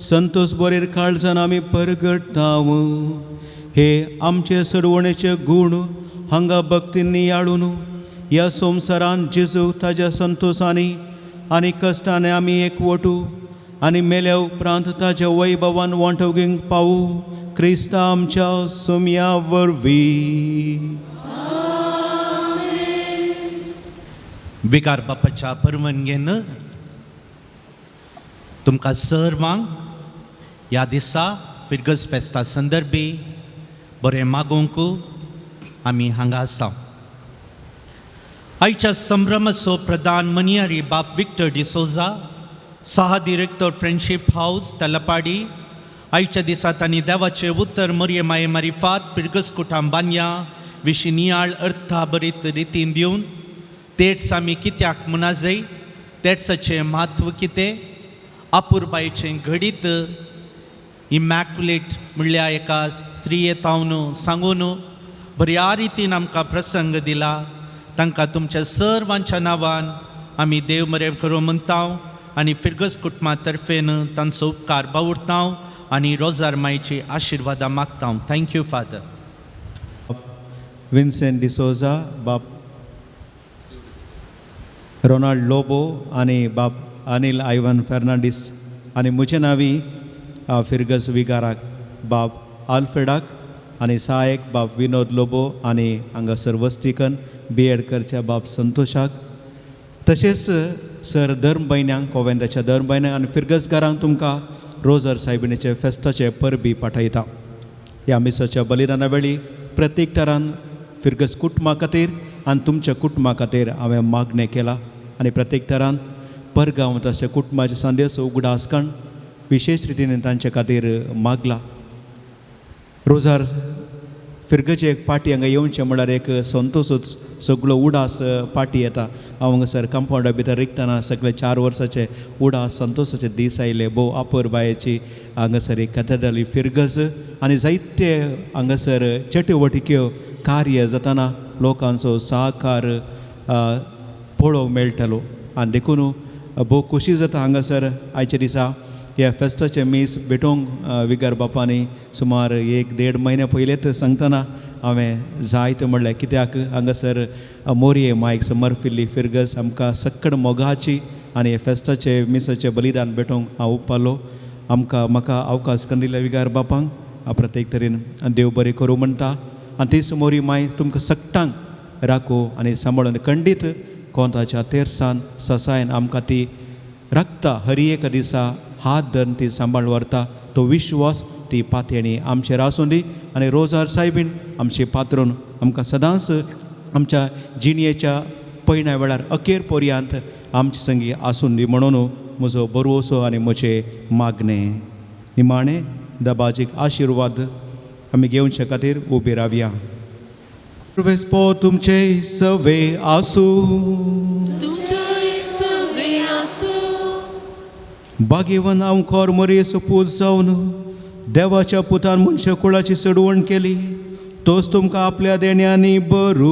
संतोष बरेर काळजान आमी परगटाव. हे आमचे सडवणेचे गुण हांगा भक्तींनी याळून या संवसारान जेजू ताज्या संतोषांनी आनी कश्टांनी आमी एकवटू आनी मेल्या उपरांत ताज्या वैभवान वांटोवंक पावू. क्रिस्ता आमच्या सोम्या वरवीं.
विकार बापाच्या परवानगेन तुमकां सर्वांक ह्या दिसा फिरगस फेस्ता संदर्भी बरें मागोवंक आमी हांगा आसा. आयच्या संभ्रमाचो प्रधान मनियारी बाब विक्टर डिसोजा, सहा डिरेक्टर फ्रेंडशीप हाऊस तलपाडी. आयच्या दिसा तांणी देवाचे उतर मोरये माये मारिफात फिरगस कुटुंबांया विशीं नियाळ अर्थाभरीत रितीन दिवन तेट्स आमी कित्याक म्हणा जाय, तेट्साचें म्हत्व कितें, अपुरबायेचें घडीत इमॅक्युलेट म्हणल्या एका स्त्रियेतावन सांगून बऱ्या रितीन आमकां प्रसंग दिला. तांकां तुमच्या सर्वांच्या नांवान आमी देव बरें करूं म्हणटा आनी फिरगस कुटुंबा तर्फेन तांचो उपकार बावुरता आनी रोजार मायेची आशिर्वादां मागता. Thank you father.
विन्सेंट डिसोजा, बाब रोनाल्ड लोबो आनी बाब अनिल आयवन फेर्नांडीस आनी म्हजे नांवी फिरगस विगाराक बाब आल्फ्रेडाक आनी सहायक बाब विनोद लोबो आनी हांगासर वस्तीकन बीएडकरच्या बाब संतोशाक, तशेंच सर धर्म भयण्यांक कोवेंताच्या धर्म भयण्यांक आनी फिरगसकारांक तुमकां रोजर सायबिणीचे फेस्ताचे परबी पाठयता. ह्या मिसाच्या बलिदाना वेळी प्रत्येक तरान फिरगस कुटुंबा खातीर आनी तुमच्या कुटुंबा खातीर हांवें मागणें केलां आनी प्रत्येक तरान परगांव तशें कुटुंबाचे संदेश उगडास कण विशेष रितीन तांचे खातीर मागला. रोजार फिरगेची एक पार्टी हांगा येवचें म्हळ्यार एक संतोशूच सगळो उडास पार्टी येता. हांव हांगासर कंपाउंडा भितर रिकतना सगळे 4 वर्साचे उडास संतोशाचे दीस आयले. भोव अपुरबायेची हांगासर एक कॅथेड्रल फिरगस आनी जायते हांगासर चटवटिक्यो कार्य जाताना लोकांचो सहकार पळोवंक मेळटलो आनी देखून भोव खोशी जाता हांगासर आयच्या दिसा ह्या फेस्ताचे मीस भेटोवंक. विगार बापानी सुमार 1-1.5 म्हयने पयलेच सांगतना हांवें जायत म्हणलें कित्याक हांगासर मोरये मायक समर्पिल्ली फिरगस आमकां सक्कड मोगाची आनी हे फेस्ताचे मिसाचे बलिदान भेटोवंक हांव उपलो. म्हाका अवकाश दिल्ल्या विगार बापांक हांव प्रत्येक तरेन देव बरें करूं म्हणटा आनी तीच मोरी माय तुमकां सक्टांक राखो आनी सांबाळून खंडीत कोंताच्या तेर्सान ससायन आमकां ती रक्ता हर एक दिसा हात धरून ती सांबाळ व्हरता. तो विश्वास ती पातयणी आमचेर आसूं दी आनी रोजार सायबीण आमची पात्रून आमकां सदांच आमच्या जिणयेच्या पयण्या वेळार अखेर पर्यंत आमचे संगी आसूं दी म्हणून म्हजो बरोसो आनी म्हजें मागणें. निमाणें दबाजीक आशिर्वाद आमी घेवचे खातीर उबी रावया. सर्वेस्पो तुमचे सवे आसूं, भाग्यवान हांव खोर मोरयेचो पूत जावन देवाच्या पुतान मनशा कुळाची चडवण केली. तोच तुमकां आपल्या देण्यांनी भरू.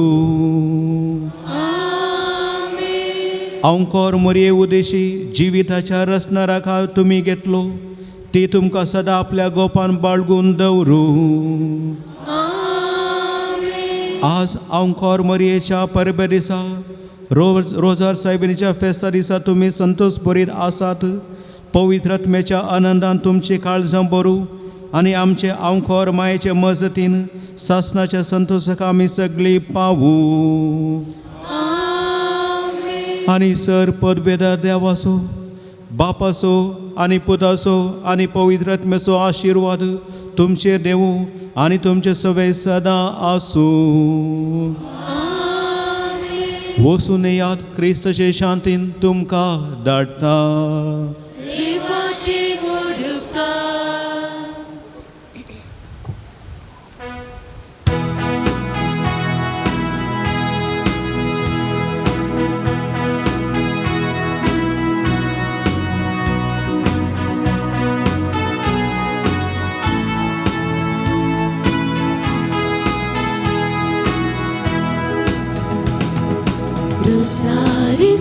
हांव खोर मोरये उदेशी जिविताच्या रचनाराक तुमी घेतलो. ती तुमकां सदां आपल्या गोपान बाळगून दवरू. आज हांव खोर मोरयेच्या परबे दिसा रोजार सायबिणीच्या फेस्ता दिसा तुमी संतोश भरीत आसात. पवित्र आत्म्याच्या आनंदान तुमची काळजां भरू आनी आमचे आवखोर मायेचे मजतीन सासणाच्या संतोशाक आमी सगळीं पावू. आनी सर पदवेदार देवाचो बापाचो आनी पुताचो आनी पवित्र आत्म्याचो आशिर्वाद तुमचेर देवू आनी तुमचे सवे सदां आसूं. वचून येयात, क्रिस्ताचे शांतीन तुमकां धाडटा.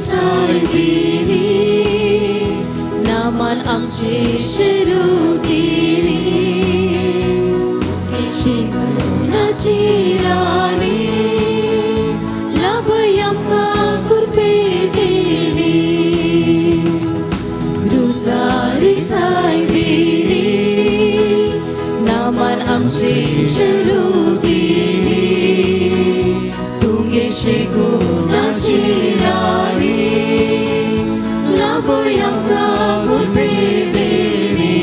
सायबिनी नामान आमचे शरुगिरी शिवनाची राणी लाभयंका कृपे देणी रुसारी सायबिनी नामान आमचे शरुगिरी तुंगेशे गुणाची राणी लाभयंका कृपे देणी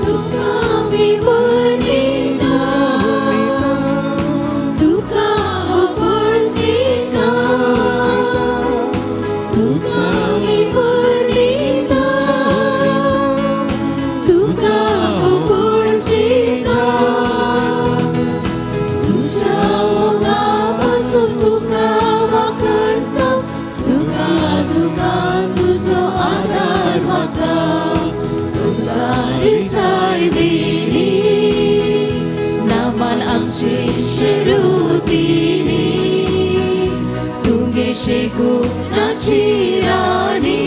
तुका मी वर्णिता तुका होगळसिता तुका मी वर्णिता तुका होगळसिता तुझ्या मोगापासून तुका वाकडता सुखा दुखा तुझो आधार म्हाका तुझारी सायबिनी नामान आमचे शरुगिरी तुंगेशे गुणाची राणी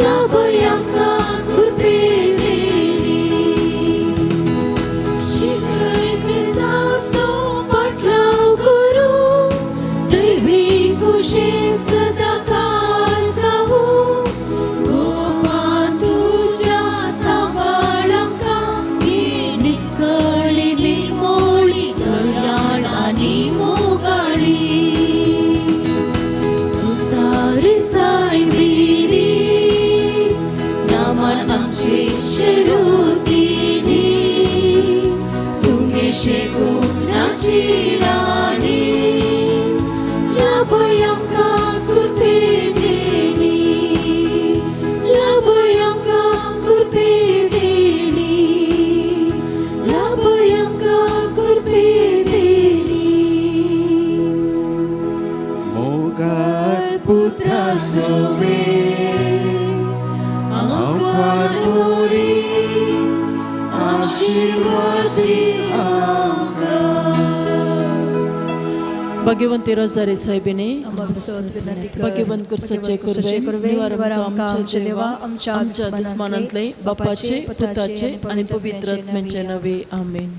लाभयंका कृपे देणी शिकय क्रिस्ताचो पाटलाव करू दैवी कुशीक सदाकाळ जावू गोवा तुझ्या सांबाळांका ही निस्कळिली मोळी दयाळ आनी मोगाळी तुसारी सायबिनी नामान आमचे शरुगिरी तुंगेशे गुणाची राणी लाभयंका कृपे देणी लाभयंका कृपे देणी लाभयंका कृपे देणी
मोगाळ पुत्रा सोवे आमकां मोरी आशीर्वादी
भगवंत रोजारी साहेबिने भगवंत कुर्साचे कुर्बे निवारण आमचे देवा आमच्या दुस्मानांतले बापाचे पुताचे आणि पवित्र आत्म्याचे नवे आमेन.